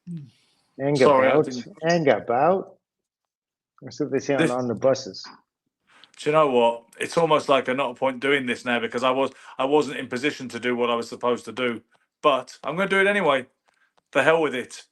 Sorry, I Engabout. didn't. Engabout. That's what they say This, on the buses. do you know what? It's almost like I'm not a point doing this now because I wasn't in position to do what I was supposed to do. But I'm going to do it anyway. The hell with it.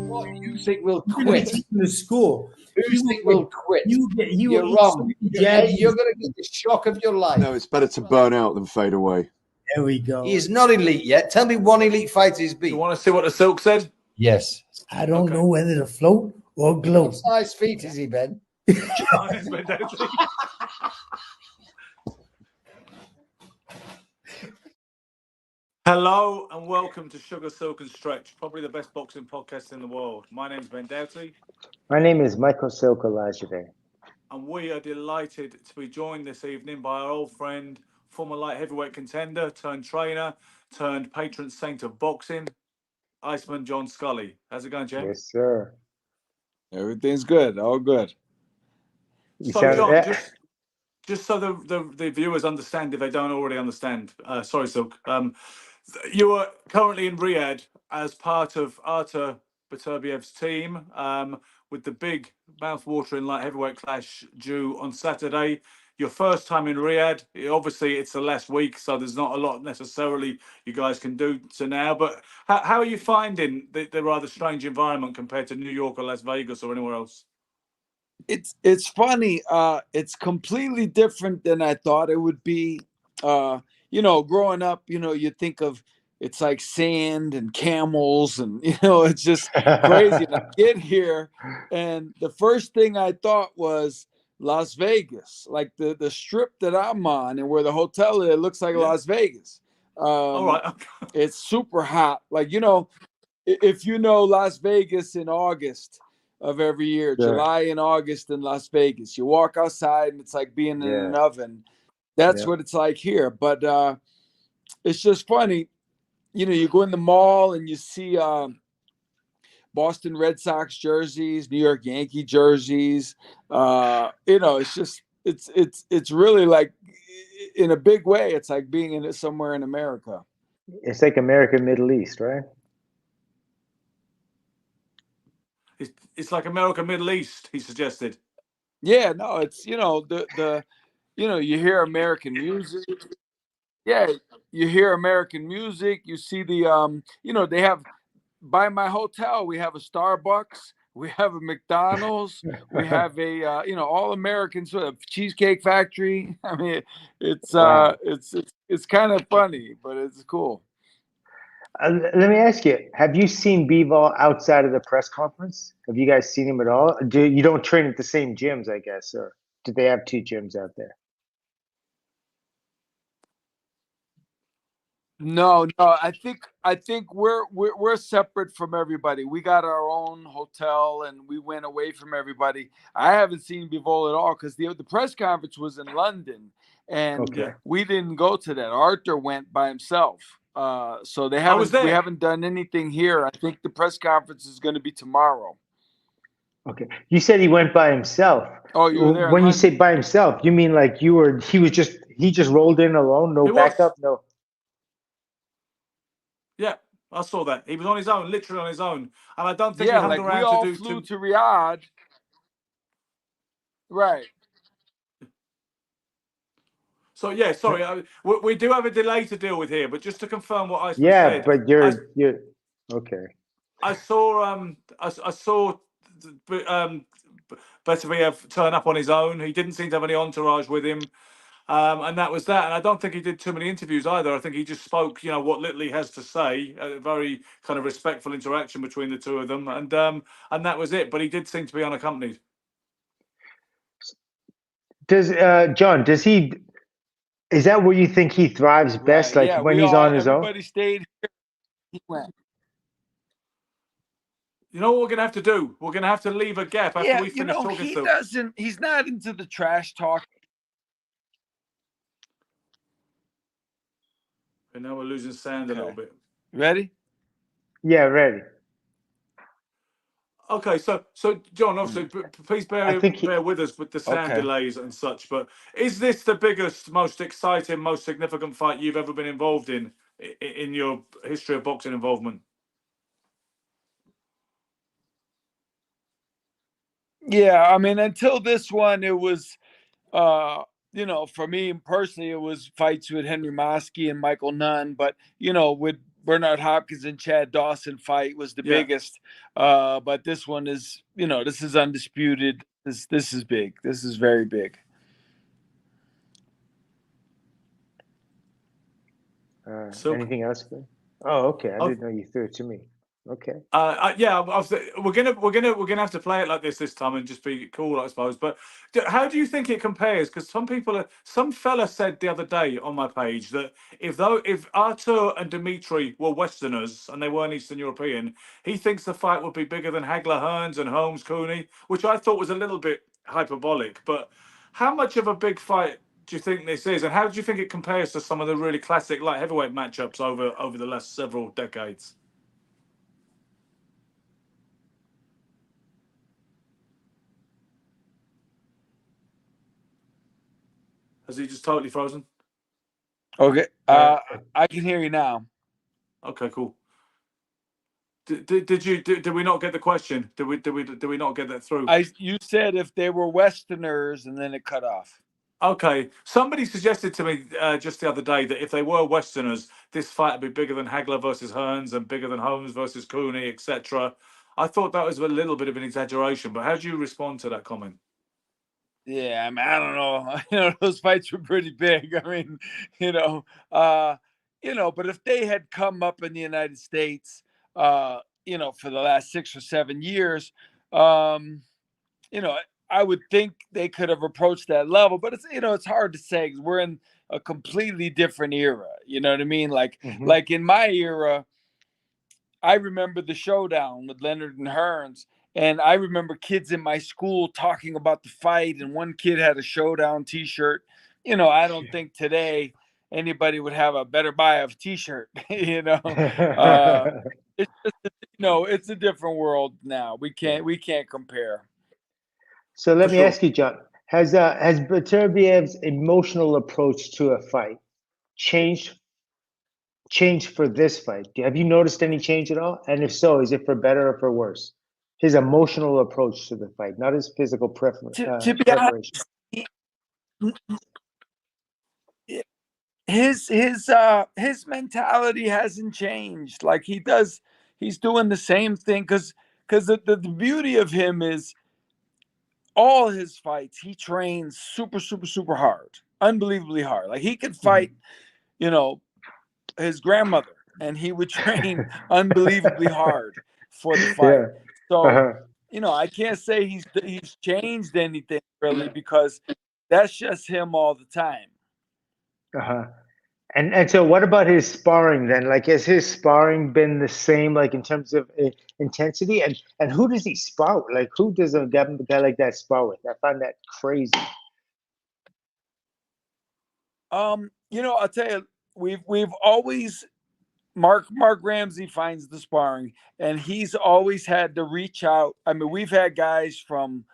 What, you think we'll You're going to quit? be taking the score. You think we'll quit? You're wrong. Jed, You're going to get the shock of your life. No, it's better to burn out than fade away. There we go. He is not elite yet. Tell me one elite fighter he's beat. You want to see what the Silk said? Yes. I don't know whether to float or gloat. What size feet is he, Ben? Hello and welcome to Sugar, Silk and Stretch, probably the best boxing podcast in the world. My name's Ben Doughty. My name is Michael Silkolajide. And we are delighted to be joined this evening by our old friend, former light heavyweight contender, turned trainer, turned patron saint of boxing, Iceman John Scully. How's it going, Jim? Yes, sir. Everything's good. All good. So, John, just so the viewers understand, if they don't already understand, sorry, Silk, you are currently in Riyadh as part of Artur Beterbiev's team with the big mouth-watering light heavyweight clash due on Saturday. Your first time in Riyadh. Obviously, it's the last week, so there's not a lot necessarily you guys can do to now. But how are you finding the rather strange environment compared to New York or Las Vegas or anywhere else? It's funny. It's completely different than I thought it would be. Growing up, you think of it's like sand and camels, and it's just crazy. And I get here, and the first thing I thought was Las Vegas, like the strip that I'm on, and where the hotel is. It looks like Las Vegas. All right, it's super hot. Like if you know Las Vegas in August of every year, Sure. July and August in Las Vegas. You walk outside and it's like being in an oven. That's what it's like here. But it's just funny. You go in the mall and you see Boston Red Sox jerseys, New York Yankee jerseys. It's just it's really like, in a big way, it's like being in somewhere in America. It's like America, Middle East, right? It's like America, Middle East, he suggested. Yeah, no, it's you hear American music. Yeah, you hear American music. You see they have, by my hotel, we have a Starbucks, we have a McDonald's, we have a all American sort of Cheesecake Factory. I mean, it's kind of funny, but it's cool. Let me ask you: have you seen Bivol outside of the press conference? Have you guys seen him at all? You don't train at the same gyms, I guess, or do they have two gyms out there? No. I think we're separate from everybody. We got our own hotel and we went away from everybody. I haven't seen Bivol at all because the press conference was in London, and we didn't go to that. Artur went by himself. So we haven't done anything here. I think the press conference is going to be tomorrow. Okay. You said he went by himself. Oh, you were there. When you say by himself, you mean like he just rolled in alone, no backup, no. Yeah, I saw that. He was on his own, literally on his own. And I don't think he hung around we all flew to Riad. Right. So yeah, sorry, we do have a delay to deal with here, but just to confirm what Iceman said. Yeah, but you're okay. I saw Beterbiev turn up on his own. He didn't seem to have any entourage with him, and that was that. And I don't think he did too many interviews either. I think he just spoke, what little he has to say. A very kind of respectful interaction between the two of them, and that was it. But he did seem to be unaccompanied. Does John? Is that where you think he thrives best? Like when he's on his own? Everybody stayed here. He went. You know what we're going to have to do? We're going to have to leave a gap after we finish talking. He's not into the trash talk. And now we're losing sound a little bit. Ready? Yeah, ready. Okay, so John, obviously, please I think he, bear with us with the sound Okay. delays and such. But is this the biggest, most exciting, most significant fight you've ever been involved in your history of boxing involvement? Yeah, I mean, until this one, it was, you know, for me personally, it was fights with Henry Mosky and Michael Nunn. But you know, with Bernard Hopkins and Chad Dawson fight was the Yeah. biggest. But this one is, you know, this is undisputed. This is big. This is very big. Silk? anything else? Oh, okay. I Oh. didn't know you threw it to me. Okay. Yeah, we're gonna have to play it like this time and just be cool, I suppose. But how do you think it compares? Because some fella said the other day on my page that if Artur and Dimitri were Westerners and they weren't Eastern European, he thinks the fight would be bigger than Hagler Hearns and Holmes Cooney, which I thought was a little bit hyperbolic. But how much of a big fight do you think this is, and how do you think it compares to some of the really classic light heavyweight matchups over the last several decades? Has he just totally frozen? Okay, I can hear you now. Okay, cool. Did we not get the question? Did we not get that through? You said if they were Westerners, and then it cut off. Okay, somebody suggested to me just the other day that if they were Westerners, this fight would be bigger than Hagler versus Hearns and bigger than Holmes versus Cooney, etc. I thought that was a little bit of an exaggeration, but how do you respond to that comment? Yeah, I mean, I don't know. You know, those fights were pretty big. I mean, you know, but if they had come up in the United States, you know, for the last 6 or 7 years, you know, I would think they could have approached that level. But it's, you know, it's hard to say 'cause we're in a completely different era. You know what I mean? Like in my era, I remember the showdown with Leonard and Hearns. And I remember kids in my school talking about the fight, and one kid had a showdown T-shirt. You know, I don't think today anybody would have a Better Biev T-shirt. You know, it's just, you know, it's a different world now. We can't compare. So let For me sure. ask you, John, has Beterbiev's emotional approach to a fight changed for this fight? Have you noticed any change at all? And if so, is it for better or for worse? His emotional approach to the fight, not his physical To be preparation. honest, his mentality hasn't changed. Like he's doing the same thing because the beauty of him is all his fights, he trains super, super, super hard, unbelievably hard. Like he could fight, you know, his grandmother, and he would train unbelievably hard for the fight. Yeah. So, you know, I can't say he's changed anything really because that's just him all the time. And so what about his sparring then? Like, has his sparring been the same, like in terms of intensity? And who does he spar with? Like, who does a guy like that spar with? I find that crazy. You know, I'll tell you, we've always Mark Ramsey finds the sparring, and he's always had to reach out. I mean, we've had guys from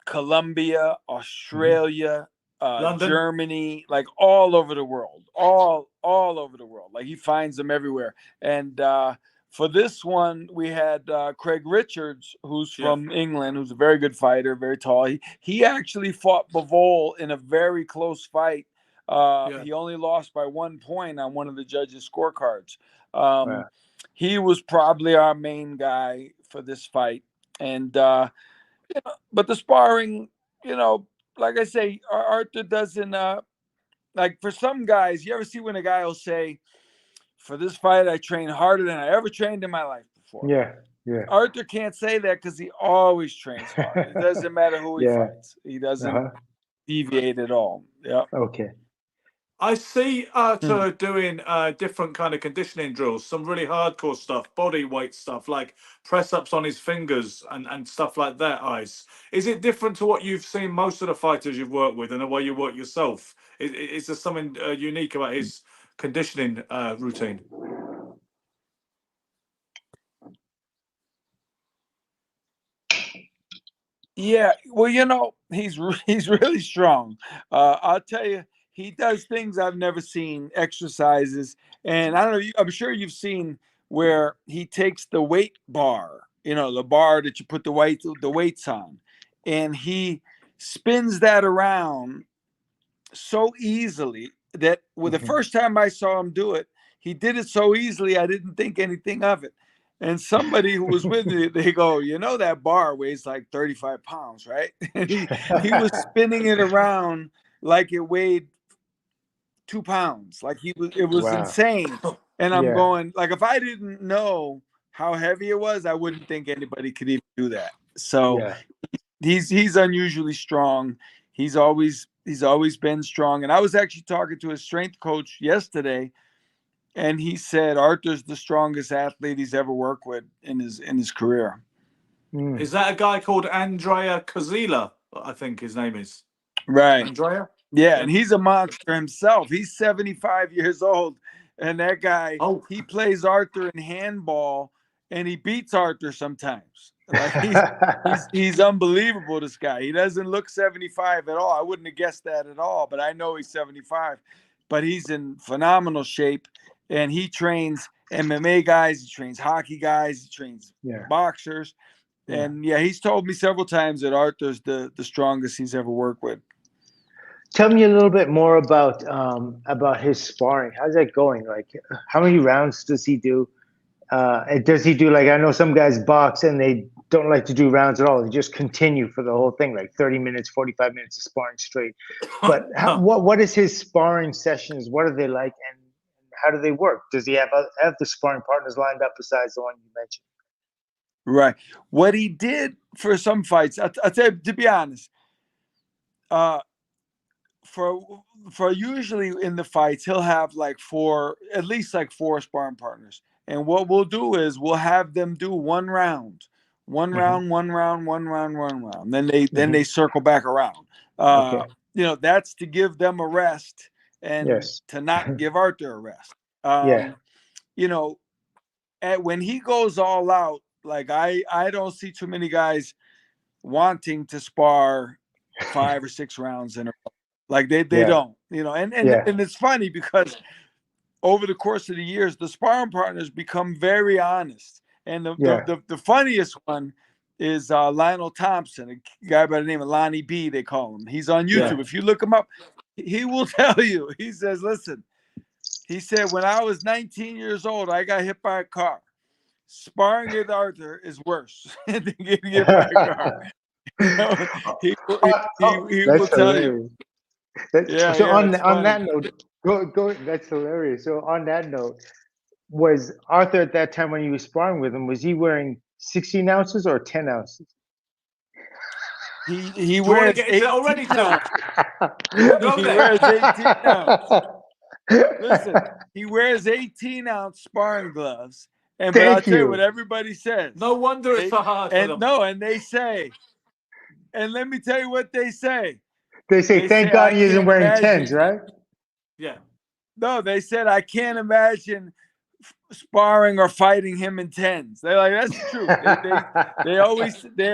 Colombia, Australia, London? Germany, like all over the world, all over the world. Like he finds them everywhere. And for this one, we had Craig Richards, who's from England, who's a very good fighter, very tall. He actually fought Bivol in a very close fight. He only lost by 1 point on one of the judges' scorecards. Wow. He was probably our main guy for this fight. And but the sparring, you know, like I say, Arthur doesn't like for some guys. You ever see when a guy will say, "For this fight, I trained harder than I ever trained in my life before." Yeah. Arthur can't say that because he always trains hard. It doesn't matter who he fights. He doesn't deviate at all. Yeah. Okay. I see Artur doing different kind of conditioning drills, some really hardcore stuff, body weight stuff, like press ups on his fingers and stuff like that. Ice. Is it different to what you've seen most of the fighters you've worked with and the way you work yourself? Is there something unique about his conditioning routine? Yeah, well, he's he's really strong. I'll tell you, he does things I've never seen, exercises, and I don't know. I'm sure you've seen where he takes the weight bar, the bar that you put the weights on, and he spins that around so easily that the first time I saw him do it, he did it so easily I didn't think anything of it. And somebody who was with me, they go, that bar weighs like 35 pounds, right? And he was spinning it around like it weighed 2 pounds. Like it was Wow. insane. And I'm Yeah. going, like, if I didn't know how heavy it was, I wouldn't think anybody could even do that. So Yeah. he's unusually strong. He's always been strong. And I was actually talking to his strength coach yesterday, and he said Arthur's the strongest athlete he's ever worked with in his career. Is that a guy called Andrea Kozila? I think his name is. Right. Andrea? Yeah, and he's a monster himself. He's 75 years old, and that guy, he plays Arthur in handball, and he beats Arthur sometimes. Like he's unbelievable, this guy. He doesn't look 75 at all. I wouldn't have guessed that at all, but I know he's 75. But he's in phenomenal shape, and he trains MMA guys, he trains hockey guys, he trains boxers. Yeah. And he's told me several times that Arthur's the strongest he's ever worked with. Tell me a little bit more about his sparring. How's that going? Like, how many rounds does he do? Does he do, like, I know some guys box and they don't like to do rounds at all. They just continue for the whole thing, like 30 minutes, 45 minutes of sparring straight. But what is his sparring sessions? What are they like, and how do they work? Does he have the sparring partners lined up besides the one you mentioned? Right. What he did for some fights, I'll tell you, to be honest, for usually in the fights, he'll have at least four sparring partners. And what we'll do is we'll have them do one round. Then they circle back around. That's to give them a rest and to not give Arthur a rest. When he goes all out, like I don't see too many guys wanting to spar 5 or 6 rounds in a row. Like they don't, and it's funny because over the course of the years, the sparring partners become very honest. And the funniest one is Lionel Thompson, a guy by the name of Lonnie B, they call him. He's on YouTube. If you look him up, he will tell you. He says, listen, he said, when I was 19 years old, I got hit by a car. Sparring with Arthur is worse than getting hit by a car. He will tell you. On that note, go. That's hilarious. So on that note, was Arthur at that time when you were sparring with him, was he wearing 16 ounces or 10 ounces? He wears 18 already. He wears 18 ounce. Listen, he wears 18-ounce sparring gloves. But I'll tell you what everybody says. No wonder it's so hard for them. And they say, and let me tell you what they say. They say, thank God he isn't wearing 10s, right? Yeah. No, they said, I can't imagine sparring or fighting him in 10s. They're like, that's true. They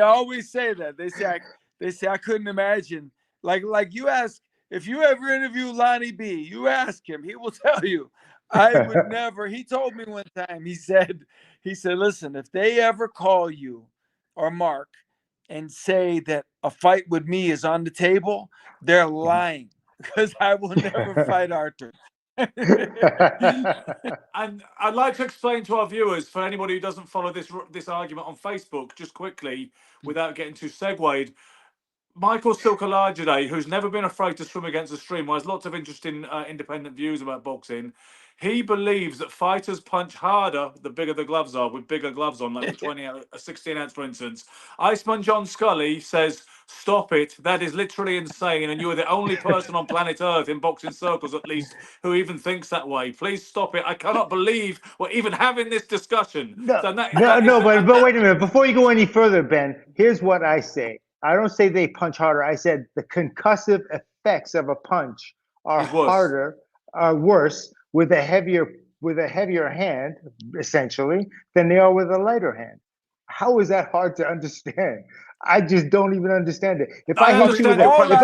always say that. They say I couldn't imagine. Like you ask, if you ever interview Lonnie B, you ask him, he will tell you. I would never. He told me one time, he said, listen, if they ever call you or Mark and say that a fight with me is on the table, they're lying, because I will never fight Arthur. And I'd like to explain to our viewers, for anybody who doesn't follow this argument on Facebook, just quickly, without getting too segued, Michael Silkalajide, who's never been afraid to swim against the stream, who has lots of interesting independent views about boxing, he believes that fighters punch harder the bigger the gloves are, with bigger gloves on, like a 16 ounce, for instance. Iceman John Scully says, stop it. That is literally insane. And you are the only person on planet Earth, in boxing circles at least, who even thinks that way. Please stop it. I cannot believe we're even having this discussion. But wait a minute. Before you go any further, Ben, here's what I say. I don't say they punch harder. I said the concussive effects of a punch are worse with a heavier hand, essentially, than they are with a lighter hand. How is that hard to understand? I just don't even understand it. If I I hit you with understand your a, premise.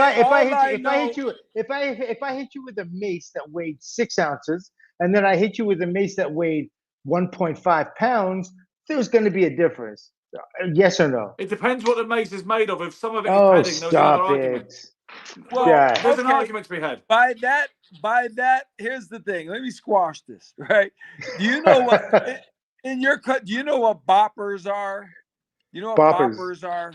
if I hit you with a mace that weighed 6 ounces, and then I hit you with a mace that weighed 1.5 pounds, there's going to be a difference. Yes or no? It depends what the mace is made of. If some of it is Oh, padding, there's another stop argument. it. Well, Yeah. There's an okay. argument to be had. By that, here's the thing. Let me squash this, right? Do you know what in your cut? Do you know what boppers are? You know what boppers are?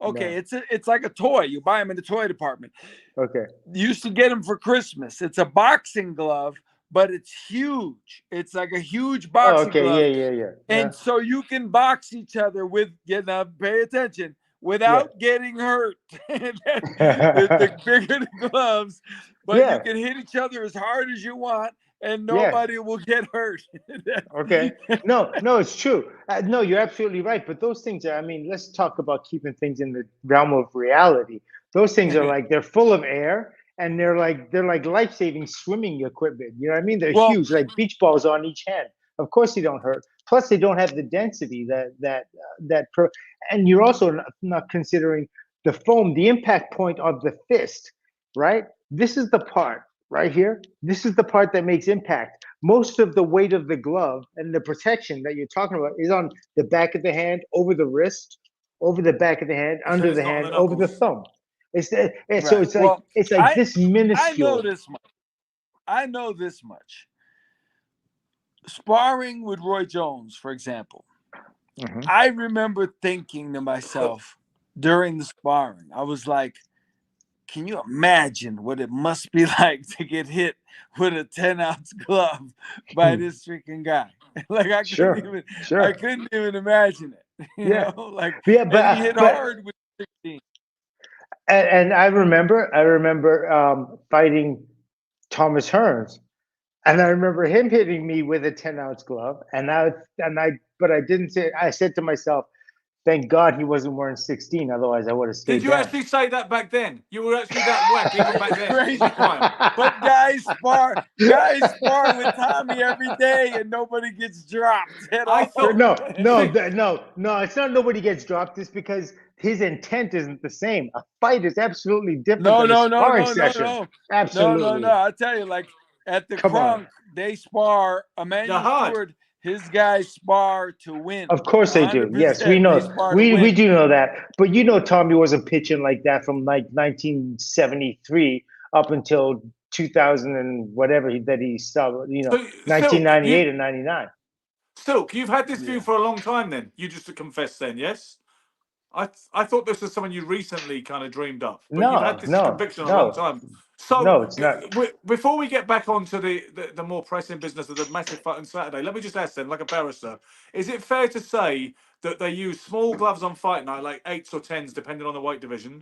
Okay, No. it's like a toy. You buy them in the toy department. Okay. You used to get them for Christmas. It's a boxing glove, but it's huge. It's like a huge boxing glove. Yeah. And so you can box each other with, pay attention, without getting hurt. the bigger the gloves, but you can hit each other as hard as you want, and nobody will get hurt. Okay. No, it's true. No, you're absolutely right. But those things are, I mean, let's talk about keeping things in the realm of reality. Those things are like, they're full of air, and they're like life-saving swimming equipment. You know what I mean? They're huge, like beach balls on each hand. Of course they don't hurt. Plus they don't have the density and you're also not considering the foam, the impact point of the fist, right? This is the part right here. This is the part that makes impact. Most of the weight of the glove and the protection that you're talking about is on the back of the hand, over the wrist, over the back of the hand, under the hand, over the thumb. So it's like this minuscule. I know this much. Sparring with Roy Jones, for example. I remember thinking to myself during the sparring, I was like, can you imagine what it must be like to get hit with a 10-ounce glove by this freaking guy? Like I couldn't even imagine it. You know, like and he hit hard with 16. And I remember fighting Thomas Hearns, and I remember him hitting me with a 10-ounce glove, but I didn't say. I said to myself, "Thank God he wasn't wearing 16, otherwise I would have stayed." Did you actually say that back then? You were actually that whack even back then. Crazy. But guys spar with Tommy every day, and nobody gets dropped. I thought no. It's not nobody gets dropped. It's because his intent isn't the same. A fight is absolutely different than a sparring session. Absolutely. No. I'll tell you, like at the Crunk, they spar. Emmanuel Stewart, his guys spar to win. Of course they do. Yes, we know. We do know that. But you know, Tommy wasn't pitching like that from like 1973 up until 2000 and whatever that he stopped. You know, 1998 and 99. Silk, you've had this view for a long time. Then you just confessed. Then yes. I thought this was something you recently kind of dreamed up. But you've had this conviction a long time. So no, it's not. Before we get back onto the more pressing business of the massive fight on Saturday, let me just ask them, like a barrister, is it fair to say that they use small gloves on fight night, like 8s or 10s, depending on the weight division,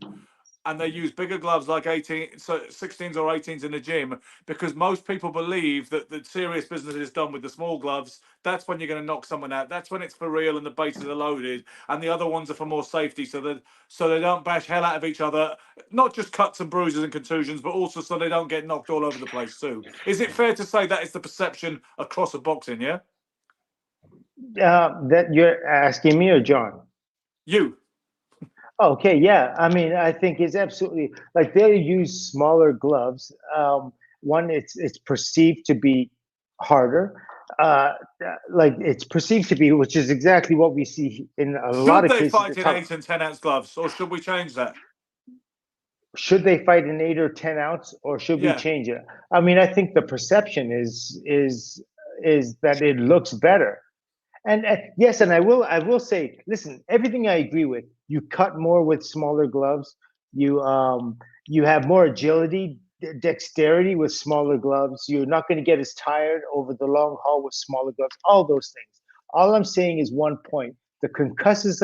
and they use bigger gloves like 16s or 18s in the gym, because most people believe that the serious business is done with the small gloves. That's when you're going to knock someone out. That's when it's for real and the bases are loaded, and the other ones are for more safety, so they don't bash hell out of each other, not just cuts and bruises and contusions, but also so they don't get knocked all over the place too. Is it fair to say that is the perception across the boxing? Yeah. That you're asking me or John? You. Okay, yeah. I mean, I think it's absolutely like they use smaller gloves. One, it's perceived to be harder. Like it's perceived to be, which is exactly what we see in a lot of cases. Should they fight in 8 and 10-ounce gloves, or should we change that? Should they fight in 8 or 10 ounce, or should we change it? I mean, I think the perception is that it looks better. And yes, and I will say, listen, everything I agree with. You cut more with smaller gloves. You have more agility, dexterity with smaller gloves. You're not going to get as tired over the long haul with smaller gloves. All those things. All I'm saying is one point: the concussive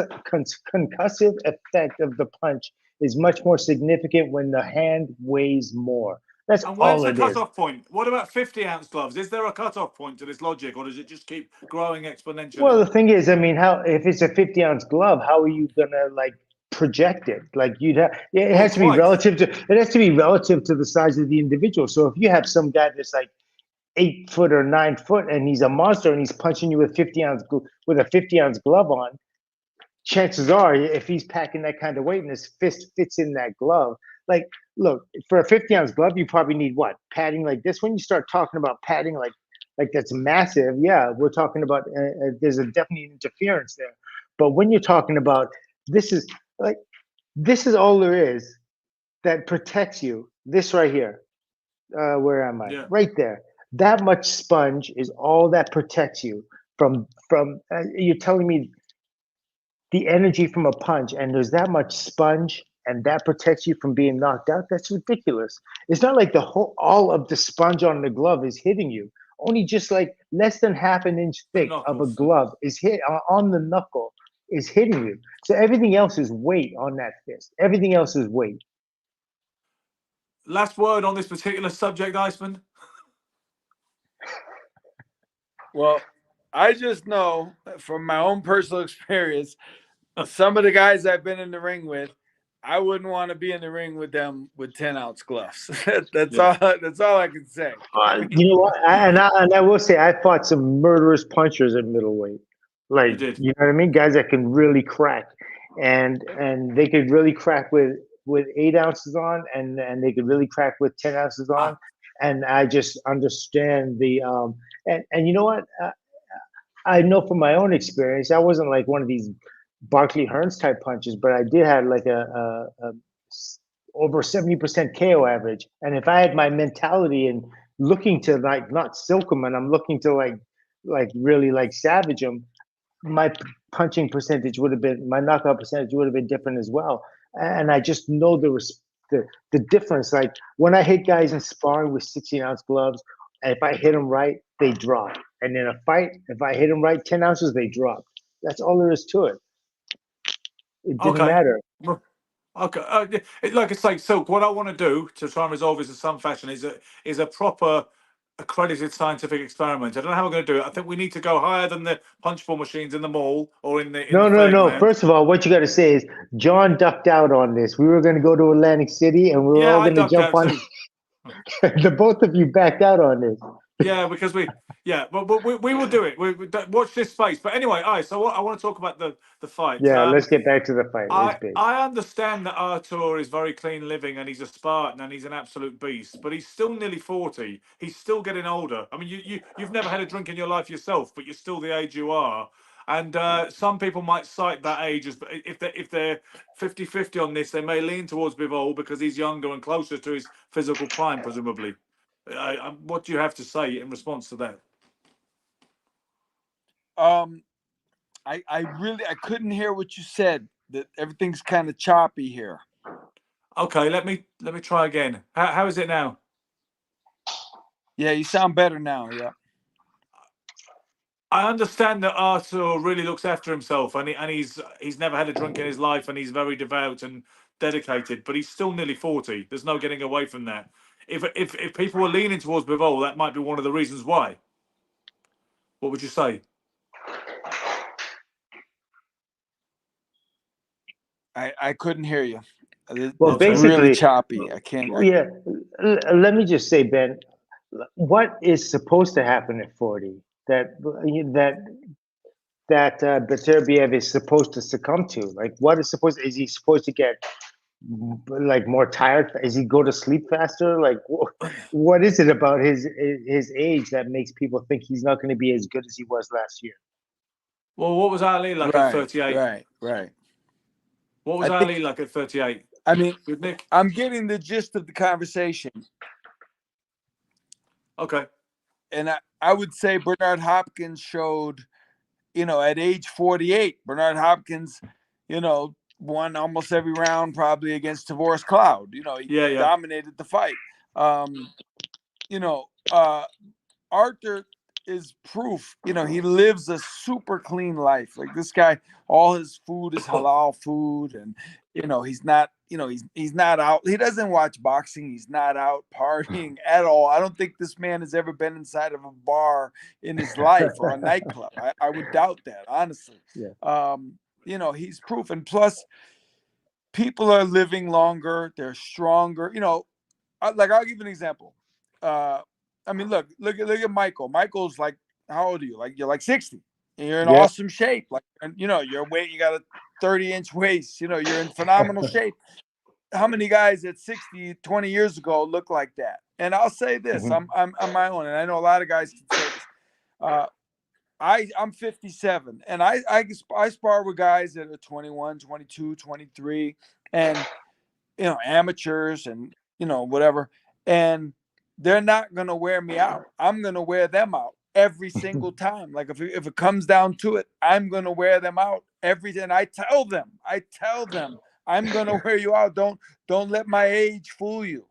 effect of the punch is much more significant when the hand weighs more. That's all it is. And where's the cutoff point? What about 50-ounce gloves? Is there a cutoff point to this logic, or does it just keep growing exponentially? Well, the thing is, I mean, if it's a 50-ounce glove, how are you gonna like project it? Like it has to be relative to the size of the individual. So if you have some guy that's like 8 foot or 9 foot and he's a monster and he's punching you with a 50-ounce glove on, chances are, if he's packing that kind of weight and his fist fits in that glove, like, look, for a 50-ounce glove, you probably need what? Padding like this. When you start talking about padding like that's massive, yeah, we're talking about there's a definite interference there. But when you're talking about this is all there is that protects you. This right here, where am I? Yeah. Right there. That much sponge is all that protects you from. You're telling me the energy from a punch, and there's that much sponge, and that protects you from being knocked out. That's ridiculous. It's not like all of the sponge on the glove is hitting you. Only just like less than half an inch thick of a glove is hit on the knuckle is hitting you. So everything else is weight on that fist. Everything else is weight. Last word on this particular subject, Iceman. Well, I just know from my own personal experience, some of the guys I've been in the ring with, I wouldn't want to be in the ring with them with 10-ounce gloves. That's all I can say. You know what? I will say I fought some murderous punchers at middleweight. Like, You did. you know what I mean? Guys that can really crack, and they could really crack with 8 ounces on, and they could really crack with 10 ounces on. And I just understand the and you know what? I know from my own experience, I wasn't like one of these Barkley Hearns type punches, but I did have like a over 70% KO average. And if I had my mentality and looking to like not silk them, and I'm looking to like really like savage them, my punching percentage would have been, my knockout percentage would have been different as well. And I just know the difference. Like when I hit guys in sparring with 16-ounce gloves, if I hit them right, they drop. And in a fight, if I hit them right, 10 ounces, they drop. That's all there is to it. It didn't matter. Okay. Like I say, Silk, what I want to do to try and resolve this in some fashion is a proper accredited scientific experiment. I don't know how we're going to do it. I think we need to go higher than the punch ball machines in the mall or in the No. fairground. First of all, what you got to say is John ducked out on this. We were going to go to Atlantic City, and we were all going to jump on. The both of you backed out on this. Yeah, because we will do it. We watch this space. But anyway, so I want to talk about the fight. Yeah, let's get back to the fight. I understand that Artur is very clean living and he's a Spartan and he's an absolute beast, but he's still nearly 40. He's still getting older. I mean, you've never had a drink in your life yourself, but you're still the age you are. And some people might cite that age as, if they're 50-50 on this, they may lean towards Bivol because he's younger and closer to his physical prime, presumably. What do you have to say in response to that? I couldn't hear what you said. That everything's kind of choppy here. Okay, let me try again. How is it now? Yeah, you sound better now. Yeah. I understand that Artur really looks after himself, and he's never had a drink in his life, and he's very devout and dedicated. But he's still nearly 40. There's no getting away from that. If people were leaning towards Bivol, that might be one of the reasons why. What would you say? I couldn't hear you. Well, it's basically, really choppy. I can't. Yeah, let me just say, Ben, what is supposed to happen at 40 that Beterbiev is supposed to succumb to? Like, is he supposed to get like more tired? Is he go to sleep faster? Like, what is it about his age that makes people think he's not going to be as good as he was last year? Well, what was Ali like at 38? Right. What was Ali like at 38? I mean, Good, Nick? I'm getting the gist of the conversation. Okay. And I would say Bernard Hopkins showed, at age 48, Bernard Hopkins, won almost every round probably against Tavoris Cloud. He dominated the fight. Artur is proof. He lives a super clean life. Like this guy, all his food is halal food, and he's not. He's not out. He doesn't watch boxing. He's not out partying at all. I don't think this man has ever been inside of a bar in his life or a nightclub. I would doubt that, honestly. Yeah. He's proof. And plus, people are living longer. They're stronger. Like I'll give you an example. I mean, look at Michael. Michael's like, how old are you? Like you're like 60. You're in Yeah. awesome shape. Like, you know, your weight, you got a 30-inch waist. You know, you're in phenomenal shape. How many guys at 60, 20 years ago look like that? And I'll say this, I'm my own, and I know a lot of guys can say this. I'm 57, and I spar with guys that are 21, 22, 23, and you know, amateurs and you know, whatever. And they're not gonna wear me out. I'm gonna wear them out every single time. Like if it comes down to it, I'm gonna wear them out every day. And I tell them, I'm gonna wear you out. Don't let my age fool you.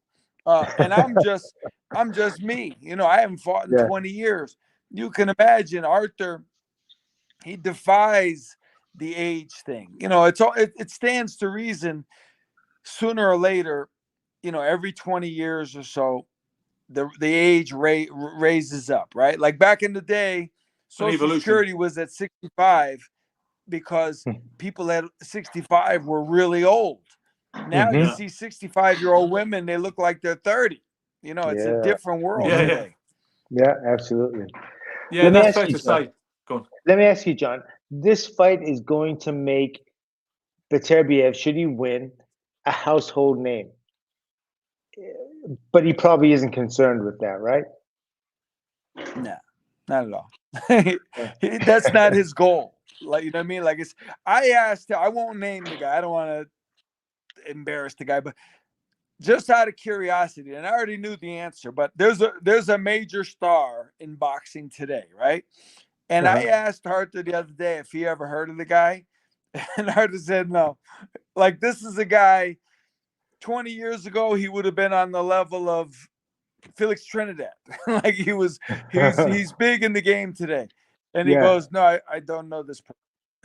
And I'm just me. You know, I haven't fought in 20 years. You can imagine Arthur, he defies the age thing. You know, it stands to reason sooner or later, you know, every 20 years or so, the age raises up, right? Like back in the day, Social Security was at 65 because people at 65 were really old. Now you see 65-year-old women, they look like they're 30. You know, it's a different world today. Yeah, absolutely. Yeah, that's fair to say. Go on. Let me ask you, John. This fight is going to make Beterbiev, should he win, a household name. But he probably isn't concerned with that, right? No, not at all. That's not his goal. Like, you know what I mean? Like I asked him, I won't name the guy. I don't want to embarrass the guy, but just out of curiosity, and I already knew the answer, but there's a major star in boxing today, right? And I asked Arthur the other day if he ever heard of the guy, and Arthur said no. Like, this is a guy, 20 years ago, he would have been on the level of Felix Trinidad. Like he's big in the game today. And he goes, no, I don't know this person.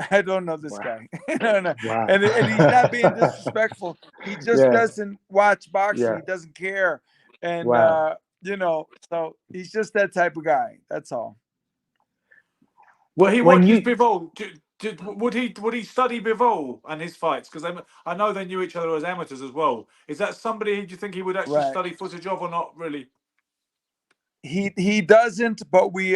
I don't know this guy. No. Wow. And he's not being disrespectful. He just doesn't watch boxing. He doesn't care. And you know, so he's just that type of guy. That's all. Well, he watches Bivol. Would he study Bivol and his fights? Because I know they knew each other as amateurs as well. Is that somebody do you think he would actually study footage of, or not really? He doesn't, but we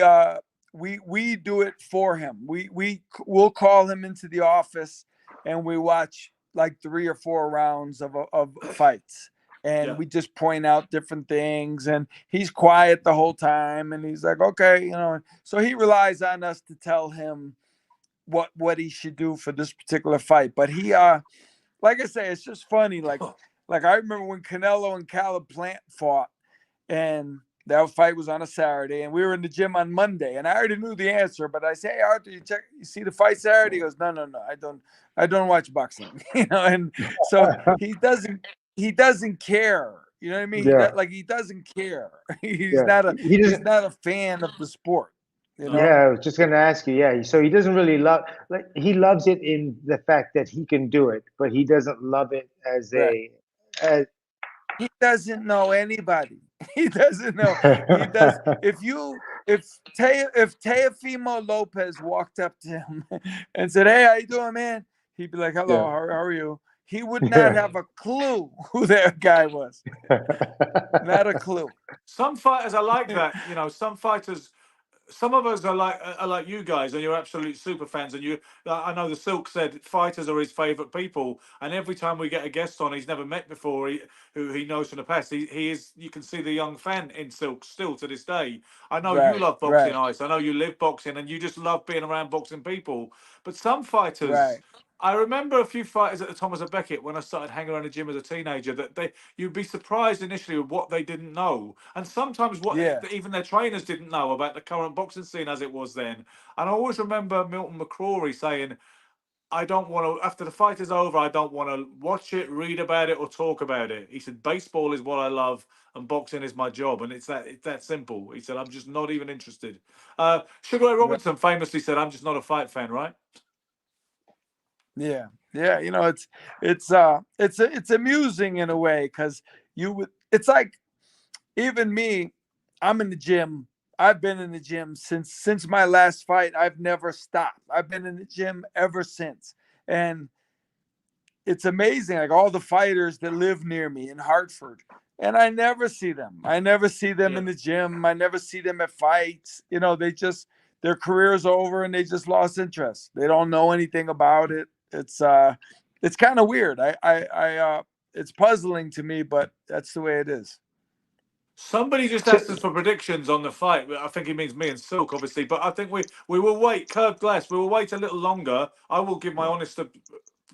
do it for him. We'll call him into the office and we watch like 3 or 4 rounds of fights. And we just point out different things, and he's quiet the whole time, and he's like, okay, you know, so he relies on us to tell him what he should do for this particular fight. But he like I say, it's just funny. Like I remember when Canelo and Caleb Plant fought, and that fight was on a Saturday, and we were in the gym on Monday, and I already knew the answer, but I say, hey, Arthur, you see the fight Saturday? He goes, no, I don't watch boxing. You know, and so he doesn't care. You know what I mean? He doesn't care. He's not a fan of the sport. You know? Yeah, I was just gonna ask you. Yeah, so he doesn't really love. Like, he loves it in the fact that he can do it, but he doesn't love it as he doesn't know anybody. He doesn't know. He does. If Teofimo Lopez walked up to him and said, "Hey, how you doing, man?" He'd be like, "Hello, how are you?" He would not have a clue who that guy was. Not a clue. Some fighters are like that. You know, some fighters. Some of us are like you guys, and you're absolute super fans. And I know the Silk said fighters are his favourite people, and every time we get a guest on he's never met before, who he knows from the past, he is. You can see the young fan in Silk still to this day. I know you love boxing, Ice. I know you live boxing, and you just love being around boxing people. But some fighters. I remember a few fighters at the Thomas of Beckett when I started hanging around the gym as a teenager that you'd be surprised initially with what they didn't know, and sometimes what even their trainers didn't know about the current boxing scene as it was then. And I always remember Milton McCrory saying, I don't want to, after the fight is over, I don't want to watch it, read about it, or talk about it. He said, baseball is what I love and boxing is my job. And it's that simple. He said, I'm just not even interested. Sugar Ray Robinson famously said, I'm just not a fight fan, right? Yeah. You know, it's amusing in a way, because it's like, even me, I'm in the gym. I've been in the gym since my last fight. I've never stopped. I've been in the gym ever since. And it's amazing, like all the fighters that live near me in Hartford, and I never see them. I never see them in the gym. I never see them at fights. You know, they're their career's over and they just lost interest. They don't know anything about it. It's kind of weird. It's puzzling to me, but that's the way it is. Somebody just asked us for predictions on the fight. I think he means me and Silk, obviously. But I think we will wait. Curved glass. We will wait a little longer. I will give my honest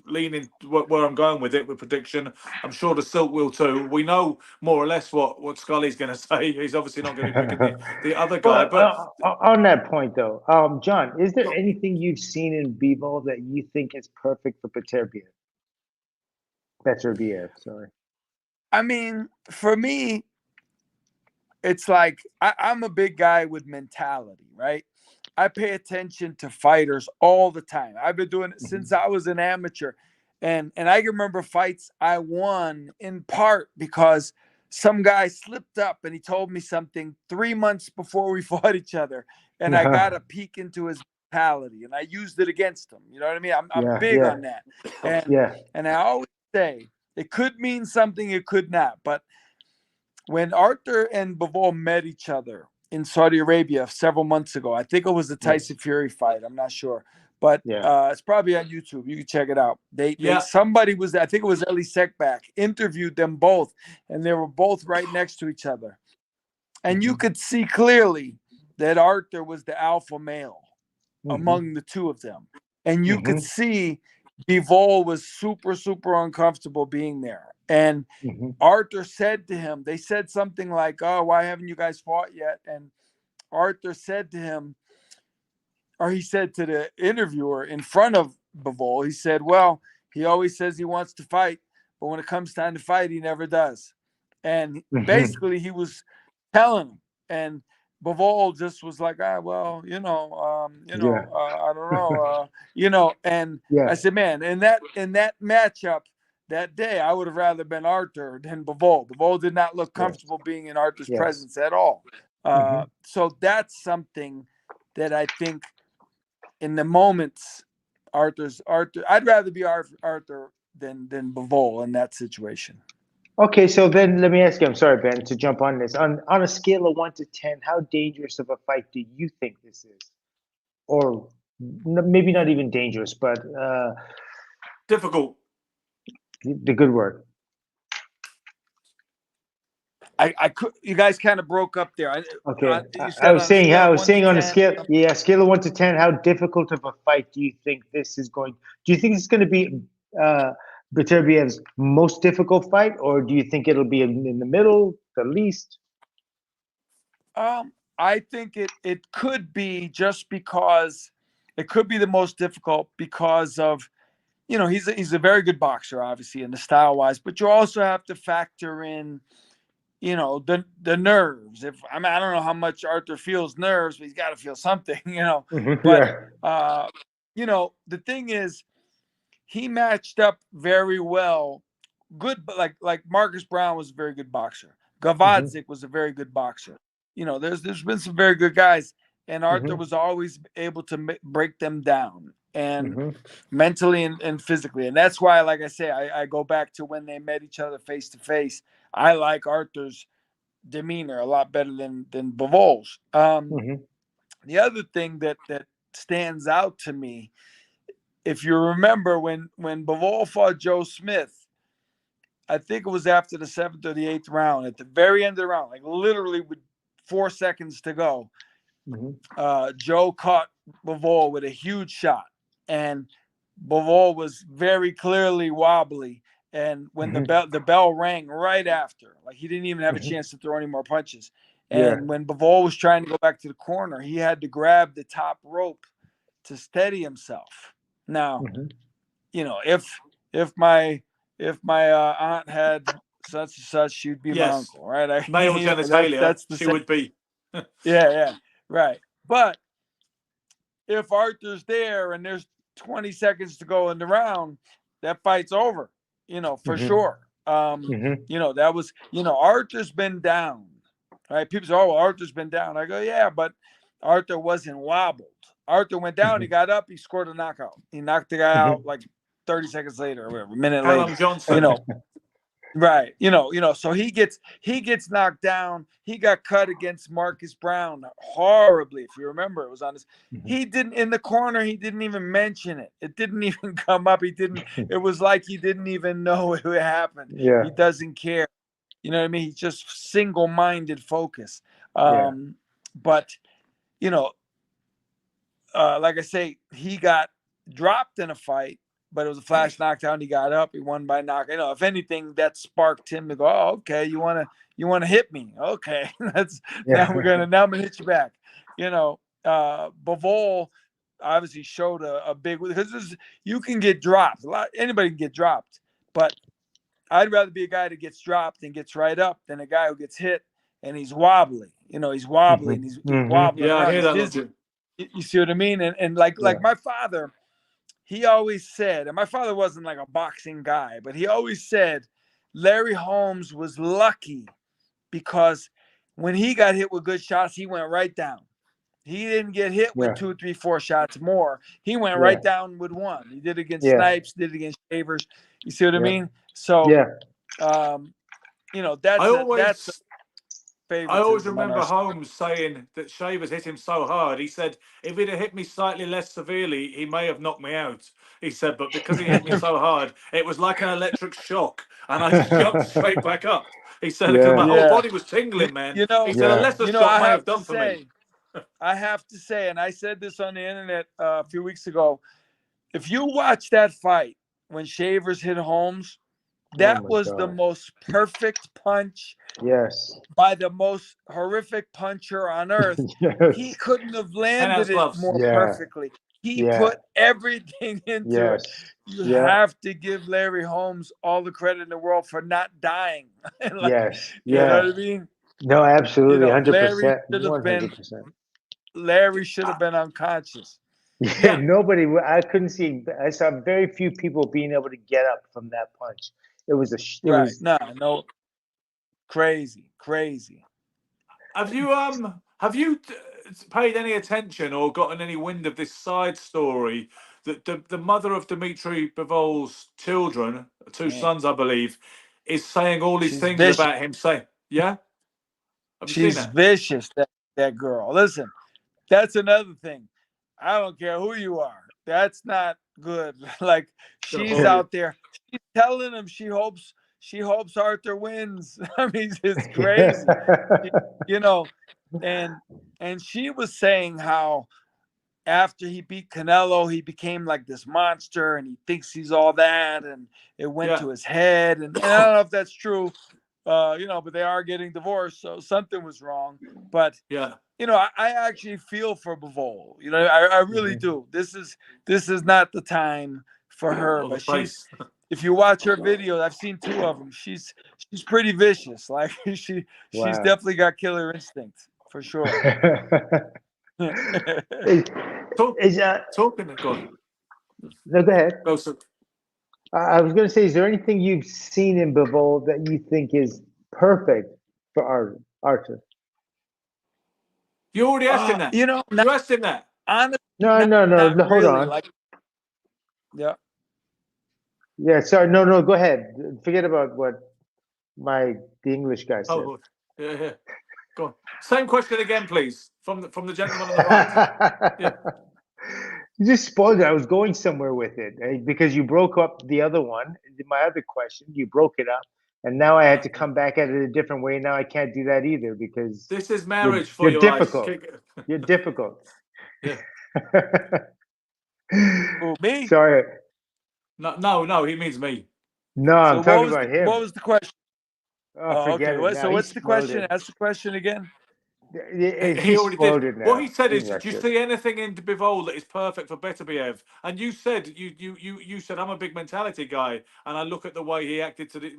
leaning where I'm going with it with prediction. I'm sure the Silk will too. We know more or less what Scully's going to say. He's obviously not going to be picking the other guy. But on that point, though, John, is there anything you've seen in Bivol that you think is perfect for Beterbiev? Beterbiev, sorry. I mean, for me, it's like I'm a big guy with mentality, right? I pay attention to fighters all the time. I've been doing it since I was an amateur. And I can remember fights I won in part because some guy slipped up and he told me something 3 months before we fought each other. And I got a peek into his mentality and I used it against him. You know what I mean? I'm big on that. And I always say it could mean something, it could not. But when Arthur and Bivol met each other in Saudi Arabia several months ago, I think it was the Tyson Fury fight. I'm not sure, but it's probably on YouTube. You can check it out. Somebody was, I think it was Ellie Sekback, interviewed them both, and they were both right next to each other, and you could see clearly that Arthur was the alpha male among the two of them, and you could see Bivol was super, super uncomfortable being there. And Arthur said to him, they said something like, "Oh, why haven't you guys fought yet?" And Arthur said to him, or he said to the interviewer in front of Bivol, he said, "Well, he always says he wants to fight, but when it comes time to fight, he never does." And basically he was telling him, and Bivol just was like, I don't know, and I said, man, in that matchup that day, I would have rather been Arthur than Bivol. Bivol did not look comfortable being in Arthur's presence at all. So that's something that I think in the moments, Arthur. I'd rather be Arthur than Bivol in that situation. Okay, so then let me ask you, I'm sorry, Ben, to jump on this. On a scale of 1 to 10, how dangerous of a fight do you think this is? Or maybe not even dangerous, but difficult. The good word. I could. You guys kind of broke up there. Okay, I was saying on a scale. Yeah, scale of 1 to 10. How difficult of a fight do you think this is going? Do you think it's going to be Beterbiev's most difficult fight, or do you think it'll be in the middle, the least? I think it could be just because it could be the most difficult because of, he's a very good boxer, obviously, in the style wise, but you also have to factor in, the nerves. I don't know how much Arthur feels nerves, but he's got to feel something, But the thing is, he matched up very well. Good, but like Marcus Brown was a very good boxer. Gavadzik was a very good boxer. There's been some very good guys, and Arthur was always able to break them down, and mentally and physically. And that's why, like I say, I go back to when they met each other face to face. I like Arthur's demeanor a lot better than Bivol's. The other thing that stands out to me, if you remember when Bivol fought Joe Smith, I think it was after the 7th or the 8th round, at the very end of the round, like literally with 4 seconds to go, Joe caught Bivol with a huge shot, and Bivol was very clearly wobbly. And when the bell rang right after, like he didn't even have a chance to throw any more punches. And when Bivol was trying to go back to the corner, he had to grab the top rope to steady himself. Now, if my aunt had such and such, she'd be my uncle, right? Male genitalia, she would be. yeah, right. But if Arthur's there and there's 20 seconds to go in the round, that fight's over, for sure. That was, Arthur's been down, right? People say, "Oh, well, Arthur's been down." I go, yeah, but Arthur wasn't wobbled. Arthur went down, he got up, he scored a knockout. He knocked the guy out like 30 seconds later or whatever, a minute Callum later. Johnson. Right. So he gets knocked down. He got cut against Marcus Brown horribly. If you remember, it was on his, he didn't in the corner, he didn't even mention it. It didn't even come up. It was like he didn't even know it happened. Yeah. He doesn't care. You know what I mean? He's just single-minded focus. But like I say, he got dropped in a fight, but it was a flash knockdown. He got up. He won by knockout. If anything, that sparked him to go, "Oh, okay, you wanna hit me? Okay, now I'm gonna hit you back." Bivol obviously showed a big, because you can get dropped. Anybody can get dropped, but I'd rather be a guy that gets dropped and gets right up than a guy who gets hit and he's wobbly. He's wobbly and he's wobbling Yeah, around. I hear that, Dizzy. You see what I mean? And like my father, he always said, and my father wasn't like a boxing guy, but he always said Larry Holmes was lucky because when he got hit with good shots, he went right down. He didn't get hit with 2, 3, 4 shots more. He went right down with one. He did it against Snipes, did it against Shavers. You see what I mean? So, that's I always remember Holmes saying that Shavers hit him so hard. He said, if he'd have hit me slightly less severely, he may have knocked me out. He said, but because he hit me so hard, it was like an electric shock, and I just jumped straight back up. He said, because my whole body was tingling, man. He said, a lesser shot may have done for me. I have to say, and I said this on the internet a few weeks ago, if you watch that fight when Shavers hit Holmes, that was the most perfect punch by the most horrific puncher on earth. He couldn't have landed it more perfectly. He put everything into it. You have to give Larry Holmes all the credit in the world for not dying. You know what I mean? No, absolutely, 100%. 100%. Larry should have been unconscious. Nobody. I couldn't see. I saw very few people being able to get up from that punch. It was no, crazy. Have you paid any attention or gotten any wind of this side story that the mother of Dmitry Bivol's children, 2 sons, I believe, is saying all these things vicious about him? Have you She's seen that? vicious, that girl. Listen, that's another thing. I don't care who you are. That's not good. Like, she's out there. She's telling him she hopes Arthur wins. I mean, it's crazy. And she was saying how after he beat Canelo, he became like this monster and he thinks he's all that, and it went to his head. And I don't know if that's true. But they are getting divorced, so something was wrong. But I actually feel for Bivol. I really do. This is not the time for her. But if you watch her videos, I've seen 2 of them. She's pretty vicious. Like she's definitely got killer instinct for sure. Talking. Go on. No, go ahead. Go, sir. I was going to say, is there anything you've seen in Bivol that you think is perfect for Arthur? You already asked him that. You asked him that. Honestly, no. Hold on. Yeah. Sorry. No. Go ahead. Forget about what the English guy said. Oh, yeah. Go on. Same question again, please, from the gentleman on the right. Yeah. You just spoiled it. I was going somewhere with it because you broke up the other one. My other question, you broke it up, and now I had to come back at it a different way. Now I can't do that either because this is marriage for you. You're difficult. You're difficult. Yeah. Me? Sorry. No. He means me. No, I'm talking about him. What was the question? Forget it. So what's the question? Ask the question again. He already did. What he said is, do you see anything in Bivol that is perfect for Beterbiev? And you said you said I'm a big mentality guy, and I look at the way he reacted to the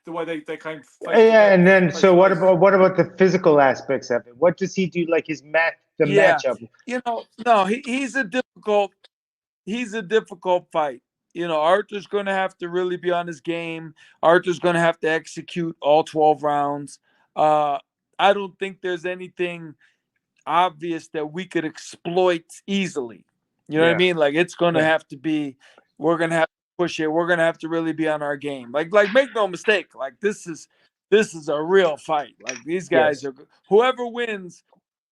way they came. And then what about the physical aspects of it? What does he do? Like his matchup. No, he's a difficult fight. Arthur's going to have to really be on his game. Arthur's going to have to execute all 12 rounds. I don't think there's anything obvious that we could exploit easily. You know what I mean? Like, it's going to have to be, we're going to have to push it. We're gonna have to really be on our game. Like make no mistake. Like this is a real fight. Like these guys are. Whoever wins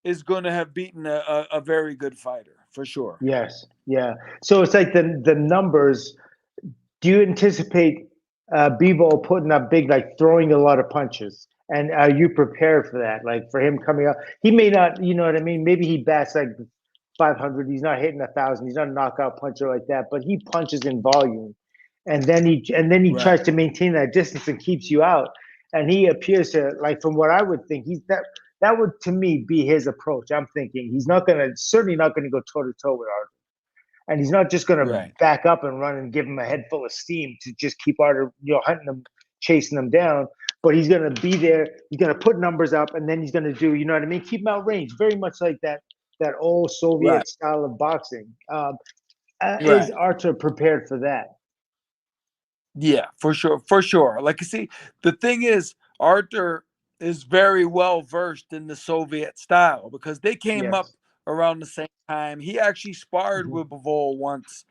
is going to have beaten a very good fighter for sure. Yes. Yeah. So it's like the numbers. Do you anticipate Bivol putting up big, like throwing a lot of punches? And are you prepared for that? Like for him coming up, he may not. You know what I mean? Maybe he bats like 500. He's not hitting 1,000. He's not a knockout puncher like that. But he punches in volume, and then he Right. tries to maintain that distance and keeps you out. And he appears to, like, from what I would think, that would to me be his approach. I'm thinking he's certainly not gonna go toe to toe with Arthur. And he's not just going to Right. back up and run and give him a head full of steam to just keep Arthur, hunting him, chasing him down. But he's going to be there. He's going to put numbers up, and then he's going to do, you know what I mean? Keep him out range, very much like that old Soviet Right. style of boxing. Right. Is Arthur prepared for that? Yeah, for sure. Like you see, the thing is, Arthur is very well versed in the Soviet style because they came up around the same time. He actually sparred with Bivol once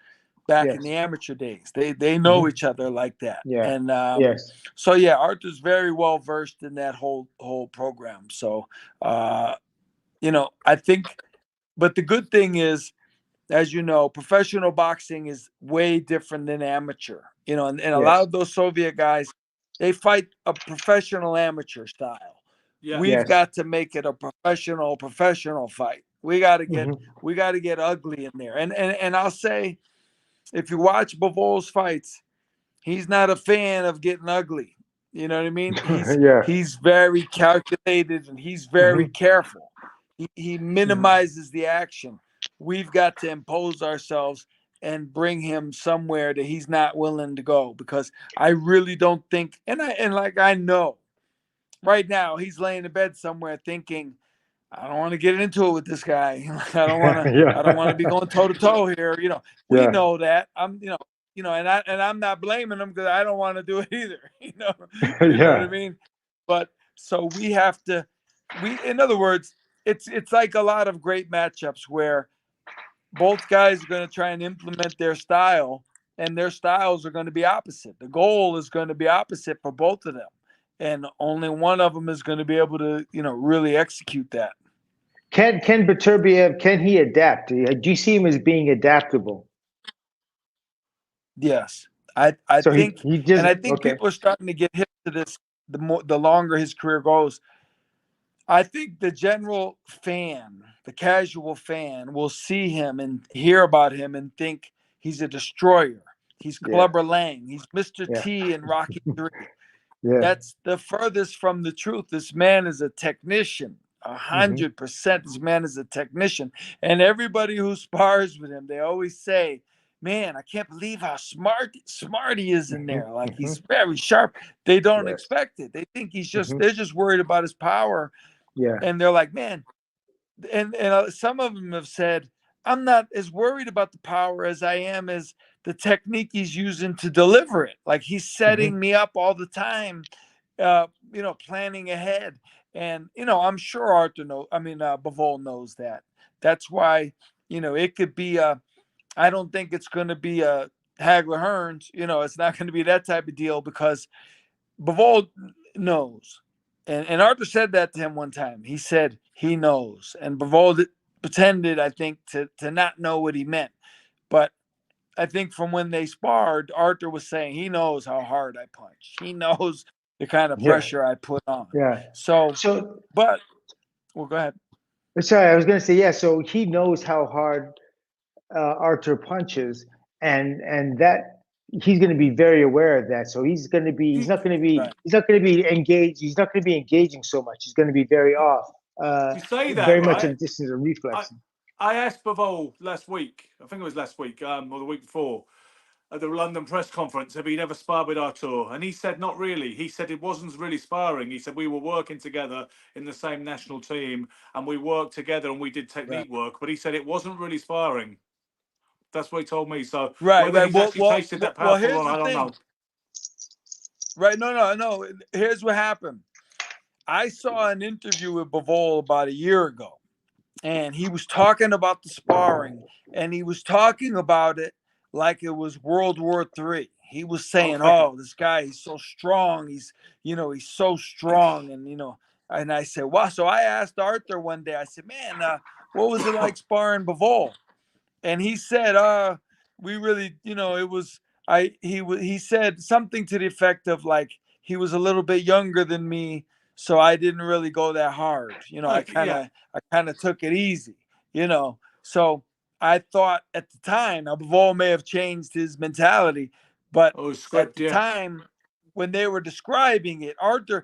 back in the amateur days. They know each other like that. Yeah. And so yeah, Arthur's very well versed in that whole program. So I think, but the good thing is, as you know, professional boxing is way different than amateur. And a lot of those Soviet guys, they fight a professional amateur style. Yeah. We've got to make it a professional fight. We got to get ugly in there. And I'll say, if you watch Bivol's fights, he's not a fan of getting ugly. You know what I mean? He's very calculated and he's very careful. He minimizes the action. We've got to impose ourselves and bring him somewhere that he's not willing to go, because I really don't think, I know right now he's laying in bed somewhere thinking, I don't want to get into it with this guy. I don't want to be going toe to toe here. We know that. And I'm not blaming him because I don't want to do it either. You know what I mean? But so we have to, in other words, it's like a lot of great matchups where both guys are going to try and implement their style, and their styles are going to be opposite. The goal is going to be opposite for both of them, and only one of them is going to be able to, really execute that. Can Beterbiev, can he adapt? Do you see him as being adaptable? Yes, I So think, he just, and I think people are starting to get hip to this. The longer his career goes, I think the general fan, the casual fan, will see him and hear about him and think he's a destroyer. He's Clubber Lang. He's Mr. T in Rocky III. That's the furthest from the truth. This man is a technician. 100%. This man is a technician. And everybody who spars with him, they always say, man, I can't believe how smart he is in there. Like, he's very sharp. They don't expect it. They think they're just worried about his power. Yeah. And they're like, man, and some of them have said, I'm not as worried about the power as I am as the technique he's using to deliver it. Like, he's setting me up all the time, planning ahead. And, I'm sure Bivol knows that. That's why, it could be I don't think it's going to be a Hagler Hearns. It's not going to be that type of deal, because Bivol knows. And Arthur said that to him one time. He said he knows. And Bivol pretended, I think, to not know what he meant. But I think from when they sparred, Arthur was saying he knows how hard I punch. He knows the kind of pressure I put on. Yeah. Go ahead. Sorry, I was going to say, so he knows how hard Arthur punches, and that he's going to be very aware of that. So he's not going to be engaged. He's not going to be engaging so much. He's going to be very off. You say that, very right? much a distance of reflex. I asked Bivol last week, I think it was last week, or the week before, at the London press conference, if he'd ever sparred with Artur, and he said not really. He said it wasn't really sparring. He said we were working together in the same national team, and we worked together and we did technique work, but he said it wasn't really sparring. That's what he told me. So whether he's actually tasted that powerful or not, I don't know. Right? No. Here's what happened. I saw an interview with Bivol about a year ago, and he was talking about the sparring, and he was talking about it like it was World War III. He was saying, Okay. "Oh, this guy, he's so strong. He's so strong." And I said, "Wow." So I asked Arthur one day. I said, "Man, what was it like sparring Bivol?" And he said, we really, it was he said something to the effect of like he was a little bit younger than me, so I didn't really go that hard. I kind of took it easy, So I thought at the time, now Bivol may have changed his mentality, but at the time when they were describing it, Arthur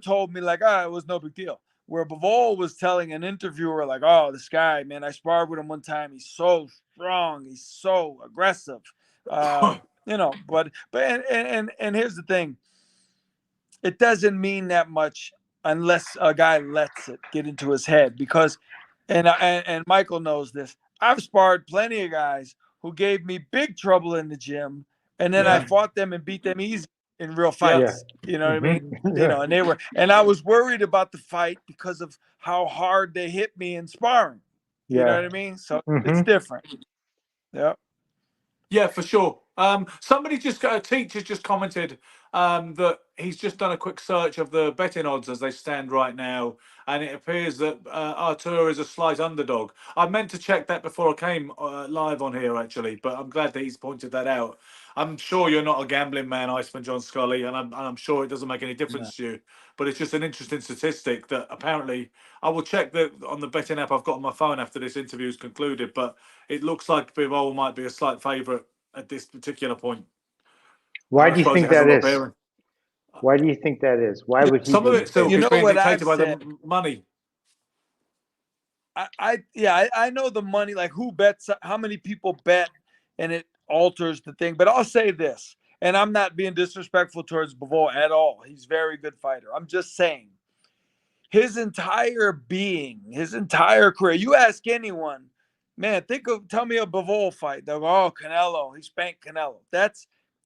told me like, it was no big deal. Where Bivol was telling an interviewer like, "Oh, this guy, man, I sparred with him one time. He's so strong. He's so aggressive." But here's the thing: it doesn't mean that much unless a guy lets it get into his head. Because, and Michael knows this. I've sparred plenty of guys who gave me big trouble in the gym, and then I fought them and beat them easy in real fights. You know what I mean? And I was worried about the fight because of how hard they hit me in sparring. You know what I mean? So it's different. Yeah. Yeah, for sure. Somebody a teacher just commented that he's just done a quick search of the betting odds as they stand right now, and it appears that Artur is a slight underdog. I meant to check that before I came live on here, actually, but I'm glad that he's pointed that out. I'm sure you're not a gambling man, Iceman John Scully, and I'm sure it doesn't make any difference to you. But it's just an interesting statistic that apparently I will check that on the betting app I've got on my phone after this interview is concluded. But it looks like Bivol might be a slight favourite at this particular point. Why do you think that is? Why do you think that is? Why would he? Some of it still is being dictated by said, the money. I know the money, like who bets, how many people bet, and it alters the thing. But I'll say this, and I'm not being disrespectful towards Bivol at all. He's a very good fighter. I'm just saying his entire being, his entire career, you ask anyone, man, tell me a Bivol fight. They'll go, "Oh, Canelo, he spanked Canelo."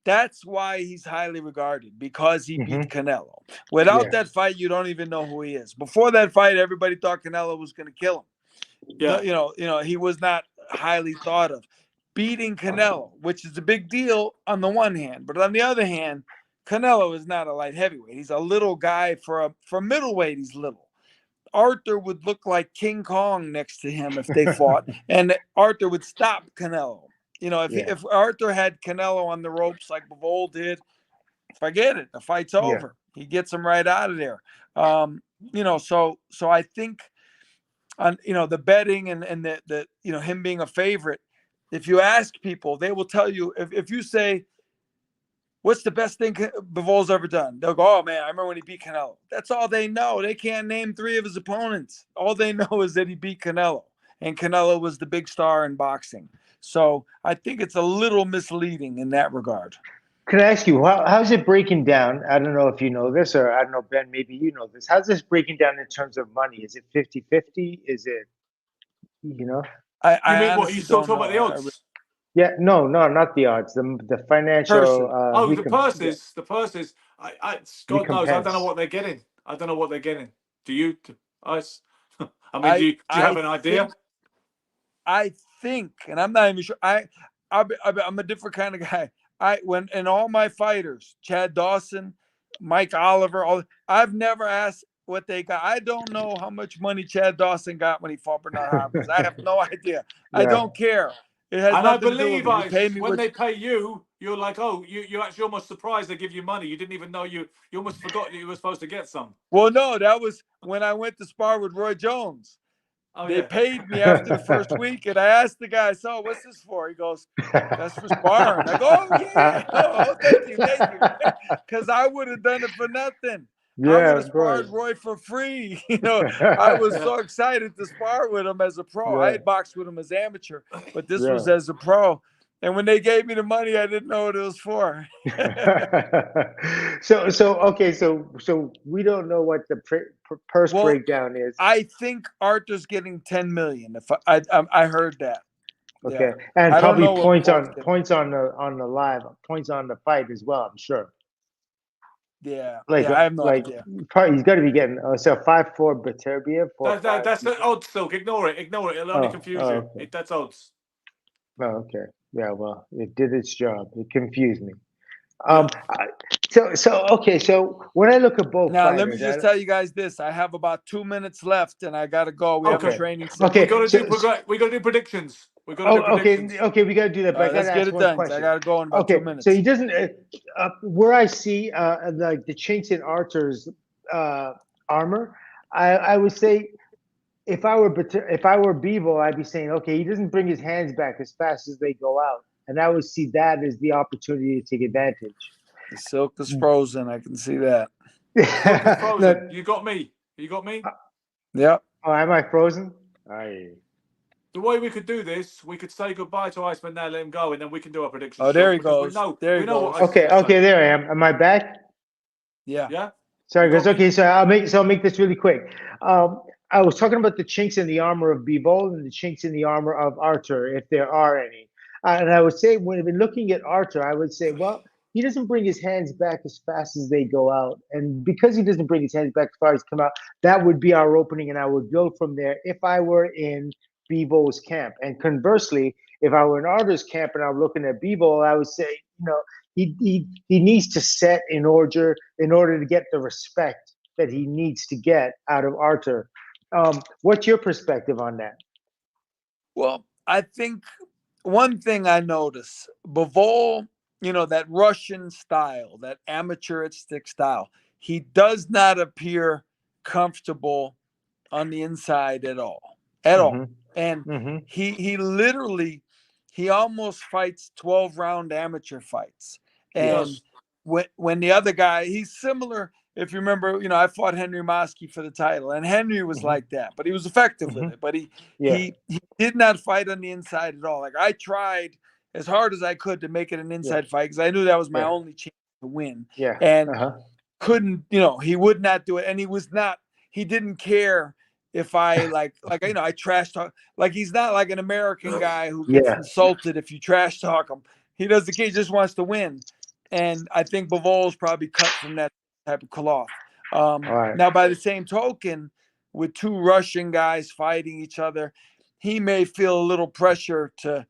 That's why he's highly regarded, because he beat Canelo. Without that fight, you don't even know who he is. Before that fight, everybody thought Canelo was going to kill him. Yeah. He was not highly thought of. Beating Canelo, which is a big deal on the one hand, but on the other hand, Canelo is not a light heavyweight. He's a little guy for middleweight. He's little. Arthur would look like King Kong next to him if they fought, and Arthur would stop Canelo. If Arthur had Canelo on the ropes like Bivol did, forget it. The fight's over. He gets him right out of there. So I think on the betting and the him being a favorite, if you ask people, they will tell you. If you say, "What's the best thing Bivol's ever done?" They'll go, "Oh man, I remember when he beat Canelo." That's all they know. They can't name 3 of his opponents. All they know is that he beat Canelo, and Canelo was the big star in boxing. So I think it's a little misleading in that regard. Can I ask you, how's it breaking down? I don't know if you know this, or I don't know, Ben, maybe you know this. How's this breaking down in terms of money? Is it 50-50? Is it, I mean, what, you still talking about the odds? Yeah, no, not the odds. The financial. The purses. The purses. God knows, I don't know what they're getting. Do you, Ice? I mean, do you have an idea? I think, and I'm not even sure. I'm a different kind of guy. And all my fighters, Chad Dawson, Mike Oliver, I've never asked what they got. I don't know how much money Chad Dawson got when he fought Bernard Hopkins. I have no idea. I don't care. It has nothing to do with me. When they pay you, you're like, oh, you're actually almost surprised they give you money. You didn't even know you almost forgot that you were supposed to get some. Well, no, that was when I went to spar with Roy Jones. They paid me after the first week, and I asked the guy, "So, what's this for?" He goes, "That's for sparring." I go, "Oh yeah, oh thank you," because I would have done it for nothing. I would have sparred Roy for free. I was so excited to spar with him as a pro. I had boxed with him as amateur, but this was as a pro. And when they gave me the money, I didn't know what it was for. So we don't know what the purse breakdown is. I think Arthur's getting 10 million. If I heard that. Okay, and probably points on the live, points on the fight as well, I'm sure. Yeah, I have no idea. Probably he's got to be getting 5-4 Beterbiev. That's the odds, Silk. Ignore it. It'll only confuse you. That's odds. Oh, okay. Yeah, well, it did its job. It confused me. Yeah. So when I look at both Now, let me fighters, just tell you guys this. I have about 2 minutes left, and I got to go. We have a Okay. training session. Okay. We got to so- do predictions. We got to do predictions. okay, we gotta do that. All But right, I let's gotta get ask it one done. 'Cause question. I got to go in about Okay, 2 minutes. so he doesn't. Where I see like the chinks in Arthur's armor, I would say if I were Bivol, I'd be saying, okay, he doesn't bring his hands back as fast as they go out, and I would see that as the opportunity to take advantage. The silk is frozen. I can see that. Silk is frozen. Look, You got me. You got me. Yep. oh, am I frozen? Aye. The way we could do this, we could say goodbye to Iceman now, let him go, and then we can do our predictions. Oh, there he because goes. There he we know what goes. Iceman's Okay, gonna say. okay, there I am. Am I back? Yeah. Yeah. Sorry, You got guys. me? Okay, so I'll make this really quick. I was talking about the chinks in the armor of Bivol and the chinks in the armor of Arthur, if there are any. And I would say, when we're looking at Arthur, I would say, well, he doesn't bring his hands back as fast as they go out, and because he doesn't bring his hands back as far as come out, that would be our opening, and I would build from there. If I were in Bivol's camp, and conversely, if I were in Arthur's camp and I'm looking at Bivol, I would say, he needs to set in order to get the respect that he needs to get out of Arthur. What's your perspective on that? Well, I think one thing I notice, Bivol, that Russian style, that amateuristic style, he does not appear comfortable on the inside at all. And he literally, he almost fights 12-round amateur fights. And when the other guy, he's similar. If you remember, I fought Henry Mosky for the title, and Henry was like that, but he was effective with it. But he did not fight on the inside at all. Like, I tried as hard as I could to make it an inside fight because I knew that was my only chance to win. And couldn't, he would not do it. And he didn't care if I I trash talk. Like, he's not like an American guy who gets insulted if you trash talk him. He doesn't care. He just wants to win. And I think Bivol's probably cut from that type of cloth. Now, by the same token, with two Russian guys fighting each other, he may feel a little pressure to,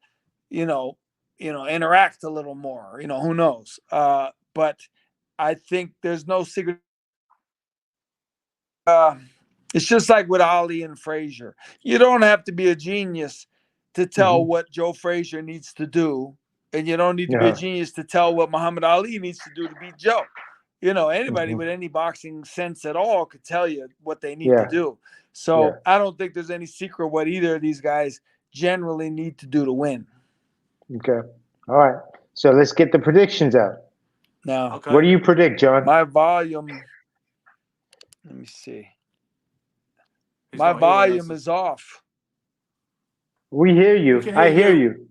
interact a little more. Who knows? But I think there's no secret. It's just like with Ali and Frazier. You don't have to be a genius to tell what Joe Frazier needs to do, and you don't need to be a genius to tell what Muhammad Ali needs to do to beat Joe. Anybody with any boxing sense at all could tell you what they need to do. So I don't think there's any secret what either of these guys generally need to do to win. Okay. All right. So let's get the predictions out. Now, what do you predict, John? My volume, let me see. My volume is off. We hear you. I hear you.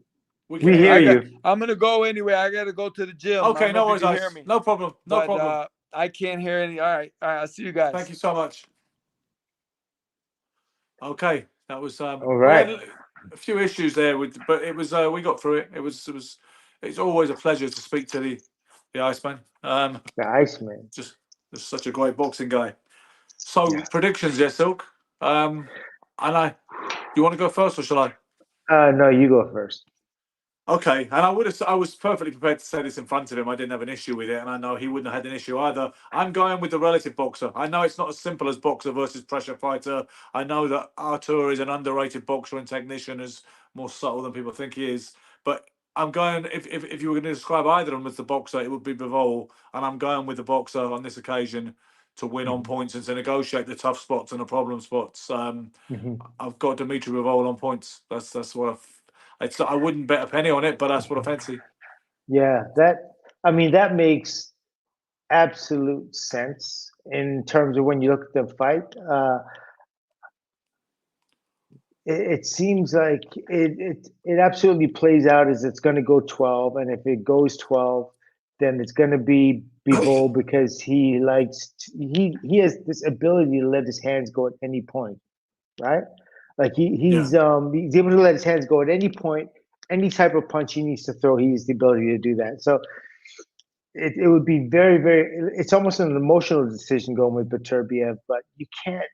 We hear you. I'm going to go anyway. I got to go to the gym. Okay, no worries. Hear me. No problem. No problem. I can't hear any. All right. I'll see you guys. Thank you so much. Okay, that was all right. a few issues there, but it was we got through it. It's always a pleasure to speak to the Iceman. The Iceman. Just such a great boxing guy. So predictions, Silk. You want to go first or shall I? No, you go first. Okay, and I was perfectly prepared to say this in front of him. I didn't have an issue with it, and I know he wouldn't have had an issue either. I'm going with the relative boxer. I know it's not as simple as boxer versus pressure fighter. I know that Artur is an underrated boxer and technician, is more subtle than people think he is. But I'm going, if you were going to describe either of them as the boxer, it would be Bivol, and I'm going with the boxer on this occasion to win on points and to negotiate the tough spots and the problem spots. I've got Dimitri Bivol on points. That's what I wouldn't bet a penny on it, but that's what I fancy. Yeah, that makes absolute sense in terms of when you look at the fight. It seems like it absolutely plays out as it's going to go 12, and if it goes 12, then it's going to be Bivol because he has this ability to let his hands go at any point, right? Like he's able to let his hands go at any point, any type of punch he needs to throw. He has the ability to do that. So it would be very, very. It's almost an emotional decision going with Beterbiev, but you can't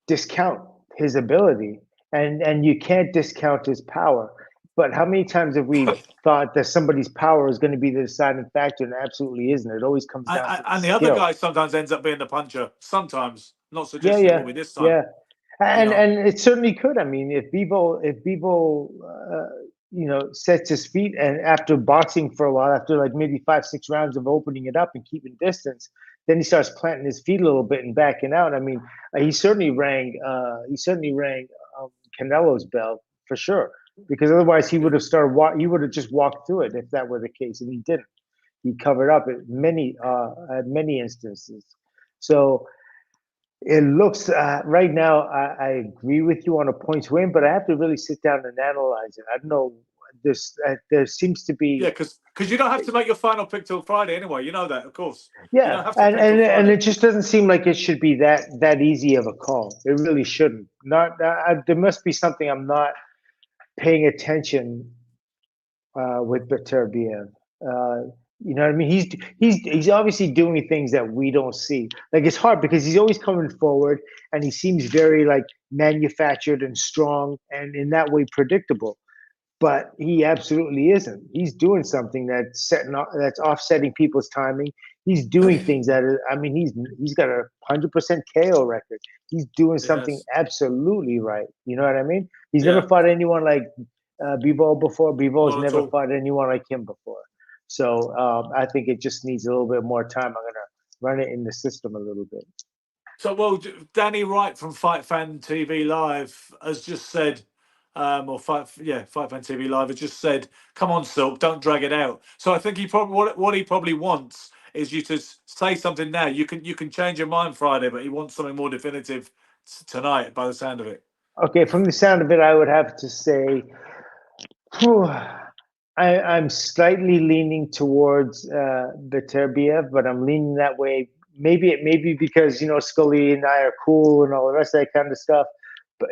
discount his ability, and you can't discount his power. But how many times have we thought that somebody's power is going to be the deciding factor, and it absolutely isn't? It always comes down to And the skill. other guy sometimes ends up being the puncher. Sometimes, not Yeah, suggesting it yeah, will be this time. yeah. And know. and it certainly could. I mean, if Bivol, sets his feet, and after boxing for a while, after like maybe 5-6 rounds of opening it up and keeping distance, then he starts planting his feet a little bit and backing out. I mean, he certainly rang Canelo's bell for sure, because otherwise he would have he would have just walked through it if that were the case, and he didn't. He covered up at many instances. So it looks right now. I agree with you on a points win, but I have to really sit down and analyze it. I don't know. There seems to be because you don't have to make your final pick till Friday anyway. You know that, of course. You yeah, don't have to and pick till and Friday. it just doesn't seem like it should be that easy of a call. It really shouldn't. Not there must be something I'm not paying attention with Beterbiev. You know what I mean? He's obviously doing things that we don't see. Like it's hard because he's always coming forward, and he seems very like manufactured and strong, and in that way predictable. But he absolutely isn't. He's doing something that's offsetting people's timing. He's doing things that are, I mean, he's got a 100% KO record. He's doing something Yes. absolutely right. You know what I mean? He's Yeah. never fought anyone like Bivol before. Bivol's Not at never all. fought anyone like him before. So I think it just needs a little bit more time. I'm gonna run it in the system a little bit. So, well, Danny Wright from Fight Fan TV Live has just said, Fight Fan TV Live has just said, "Come on, Silk, don't drag it out." So I think he probably what he probably wants is you to say something now. You can change your mind Friday, but he wants something more definitive tonight, by the sound of it. Okay, from the sound of it, I would have to say, I'm slightly leaning towards Beterbiev, but I'm leaning that way. Maybe because Scully and I are cool and all the rest of that kind of stuff. But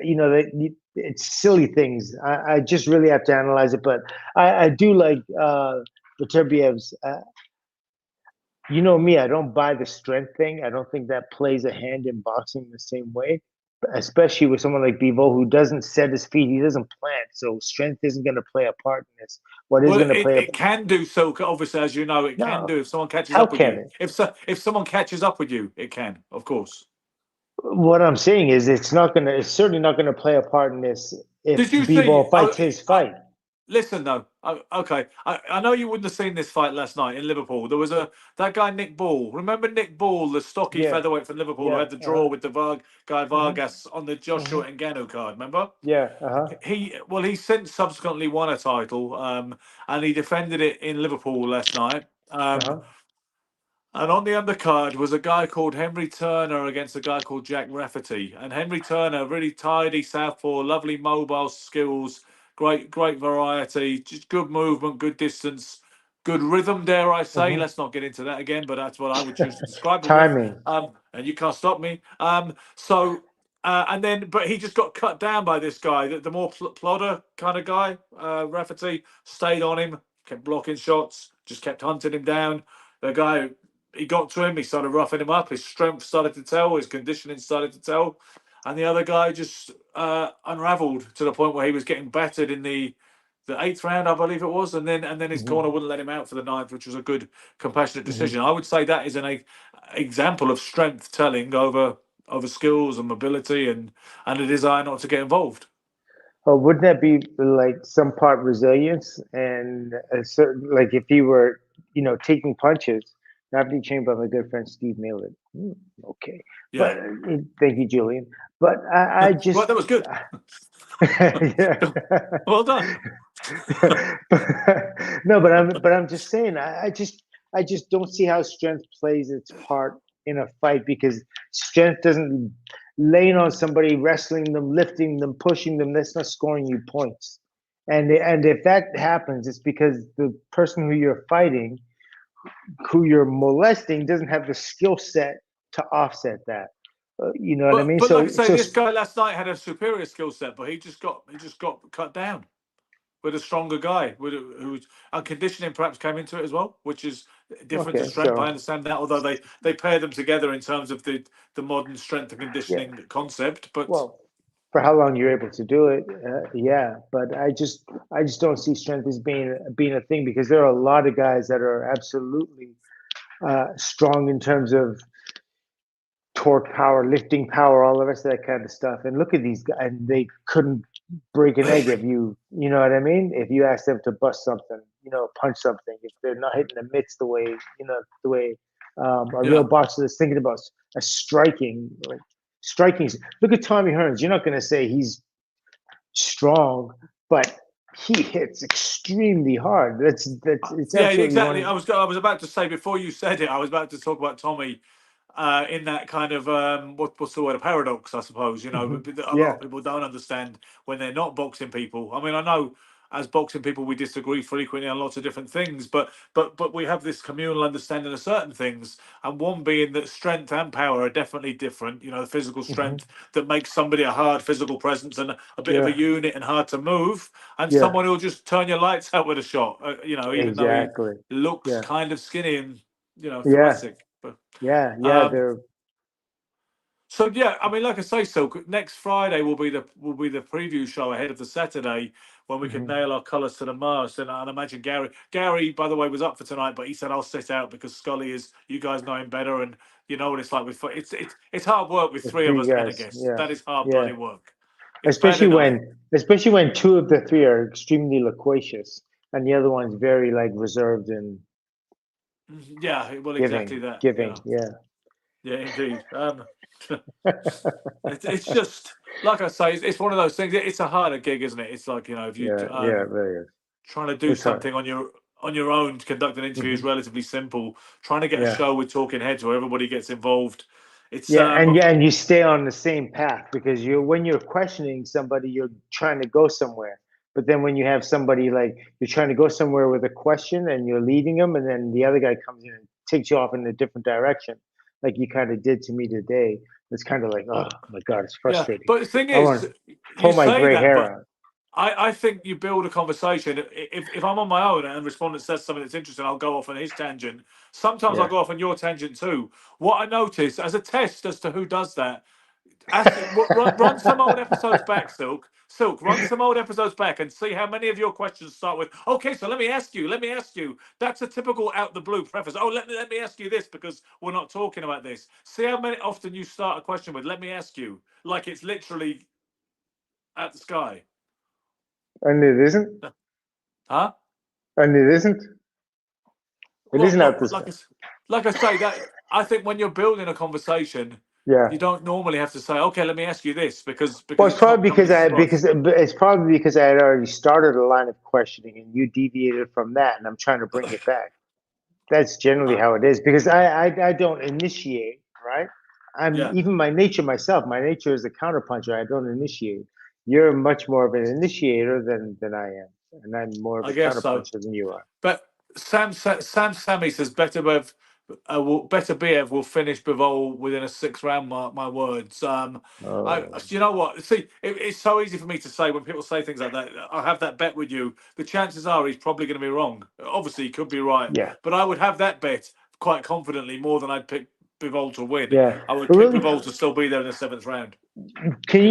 it's silly things. I just really have to analyze it. But I do like Beterbiev's. You know me, I don't buy the strength thing. I don't think that plays a hand in boxing the same way, especially with someone like Bivol who doesn't set his feet. He doesn't plant, so strength isn't going to play a part in this. What is Well, going to play? it can do so. Obviously, as you know, it can No. do if someone catches How up with can you. it? If someone catches up with you, it can, of course. What I'm saying is, it's certainly not going to play a part in this if Did you see? Bivol fights his fight. Listen, though. Okay, I know you wouldn't have seen this fight last night in Liverpool. There was that guy Nick Ball. Remember Nick Ball, the stocky Yeah. featherweight from Liverpool, who Yeah. had the draw with the guy Vargas on the Joshua Mhm. Ngannou card. Remember? Yeah. He since subsequently won a title, and he defended it in Liverpool last night. And on the undercard was a guy called Henry Turner against a guy called Jack Rafferty. And Henry Turner, really tidy southpaw, lovely mobile skills, great variety, just good movement, good distance, good rhythm, dare I say. Let's not get into that again, but that's what I would choose to describe him with. Timing. And you can't stop me. But he just got cut down by this guy, the more plodder kind of guy. Rafferty stayed on him, kept blocking shots, just kept hunting him down. The guy, he got to him, he started roughing him up, his strength started to tell, his conditioning started to tell, and the other guy just unraveled to the point where he was getting battered in the 8th round, I believe it was, and then his corner wouldn't let him out for the 9th, which was a good compassionate decision. I would say that is an example of strength telling over skills and mobility, and a desire not to get involved. Well, wouldn't that be like some part resilience and a certain, like if he were, taking punches? Gravity chamber, my good friend Steve Miller. Okay, Yeah. but thank you, Julian. But I just Right, that was good. yeah. Well done. No, but I'm just saying. I just don't see how strength plays its part in a fight, because strength doesn't laying on somebody, wrestling them, lifting them, pushing them. That's not scoring you points. And if that happens, it's because the person who you're fighting, who you're molesting, doesn't have the skill set to offset that. You know what I mean? But like I say, this guy last night had a superior skill set, but he just got cut down with a stronger guy, who's and conditioning perhaps came into it as well, which is different to strength. I understand that, although they pair them together in terms of the modern strength and conditioning concept. But for how long you're able to do it. Yeah, but I just don't see strength as being a thing, because there are a lot of guys that are absolutely strong in terms of torque power, lifting power, all the rest of that kind of stuff. And look at these guys, and they couldn't break an egg if you know what I mean? If you ask them to bust something, punch something, if they're not hitting the mitts the way, the way a real boxer is thinking about a striking. Look at Tommy Hearns. You're not going to say he's strong, but he hits extremely hard. It's absolutely exactly. I was about to say, before you said it, I was about to talk about Tommy in that kind of what's the word, a paradox, I suppose. A lot of people don't understand when they're not boxing people. I mean, I know as boxing people we disagree frequently on lots of different things, but we have this communal understanding of certain things, and one being that strength and power are definitely different. The physical strength that makes somebody a hard physical presence and a bit of a unit and hard to move, and someone who'll just turn your lights out with a shot. Even though he looks kind of skinny and thoracic. But they're. So I mean, like I say, Silk, next Friday will be the preview show ahead of the Saturday, when we can nail our colours to the mast. And I'd imagine Gary, by the way, was up for tonight, but he said I'll sit out because Scully you guys know him better, and you know what it's like with it's hard work with three of us and a guest. That is hard bloody work. Especially when two of the three are extremely loquacious and the other one's very reserved and exactly that. Giving. Yeah, indeed. It's just like I say, it's one of those things. It's a harder gig, isn't it? It's like if you it really is. Trying to do something on your own to conduct an interview is relatively simple. Trying to get a show with talking heads where everybody gets involved, it's and you stay on the same path, because when you're questioning somebody, you're trying to go somewhere. But then when you have somebody you're trying to go somewhere with a question and you're leading them, and then the other guy comes in and takes you off in a different direction, like you kind of did to me today. It's kind of like, oh my God, it's frustrating. But the thing is, pull my gray hair out. I think you build a conversation. If I'm on my own and a respondent says something that's interesting, I'll go off on his tangent. Sometimes I'll go off on your tangent too. What I notice as a test as to who does that, run some old episodes back, Silk, run some old episodes back and see how many of your questions start with, okay, so let me ask you. That's a typical out the blue preface. Oh, let me ask you this because we're not talking about this. See how many often you start a question with, let me ask you, like it's literally at the sky. And it isn't? Huh? And it isn't? It isn't at this point. Like I say, that I think when you're building a conversation, you don't normally have to say, okay, let me ask you this, because it's probably because I had already started a line of questioning and you deviated from that, and I'm trying to bring it back. That's generally how it is, because I don't initiate, right? Even my nature is a counterpuncher. I don't initiate. You're much more of an initiator than I am, and I'm more of a counterpuncher than you are. But Sammy says Beterbiev will finish Bivol within a 6-round mark. My words. You know what? See, it's so easy for me to say when people say things like that. I have that bet with you. The chances are he's probably going to be wrong. Obviously, he could be right. Yeah. But I would have that bet quite confidently more than I'd pick Bivol to win. Yeah. I would pick Bivol to still be there in the 7th round. Can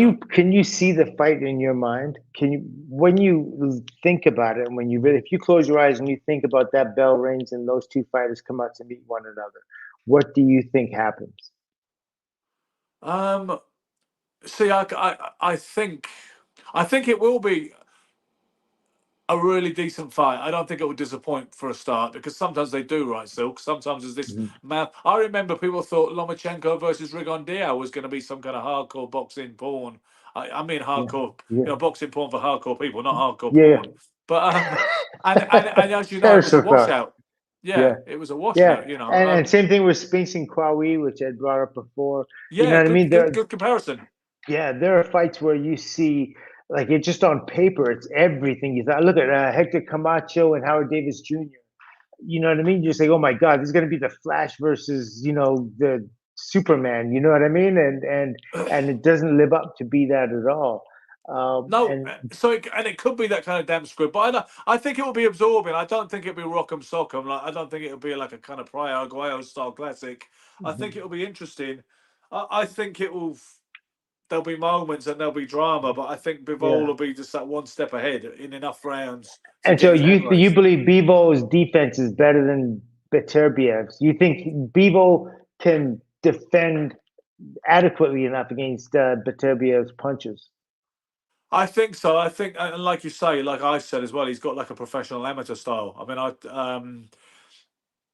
you see the fight in your mind? When you think about it, and if you close your eyes and you think about that bell rings and those two fighters come out to meet one another, what do you think happens? See, I think it will be a really decent fight. I don't think it will disappoint for a start, because sometimes they do, right, Silk? Sometimes there's this I remember people thought Lomachenko versus Rigondeaux was going to be some kind of hardcore boxing porn. I mean hardcore, boxing porn for hardcore people, not hardcore porn. But and as you know, it was a washout. It was a washout. And same thing with Spinks and Kwawi, which I brought up before. Yeah, you know what I mean? Good comparison. Yeah, there are fights where you see, it's just on paper, it's everything you thought. Look at Hector Camacho and Howard Davis Jr. You know what I mean? You just say, oh my God, this is going to be the Flash versus, the Superman. You know what I mean? And it doesn't live up to be that at all. It could be that kind of damn script, but I think it will be absorbing. I don't think it'll be rock'em sock'em. I don't think it'll be like a kind of Pryor Aguayo style classic. I think it'll be interesting. I think it will. there'll be moments and there'll be drama, but I think Bivol will be just that one step ahead in enough rounds to And get so his hand you raised. believe Bivol's defense is better than Beterbiev's? You think Bivol can defend adequately enough against Beterbiev's punches? I think so. I think, and like you say, like I said as well, he's got like a professional amateur style. I mean,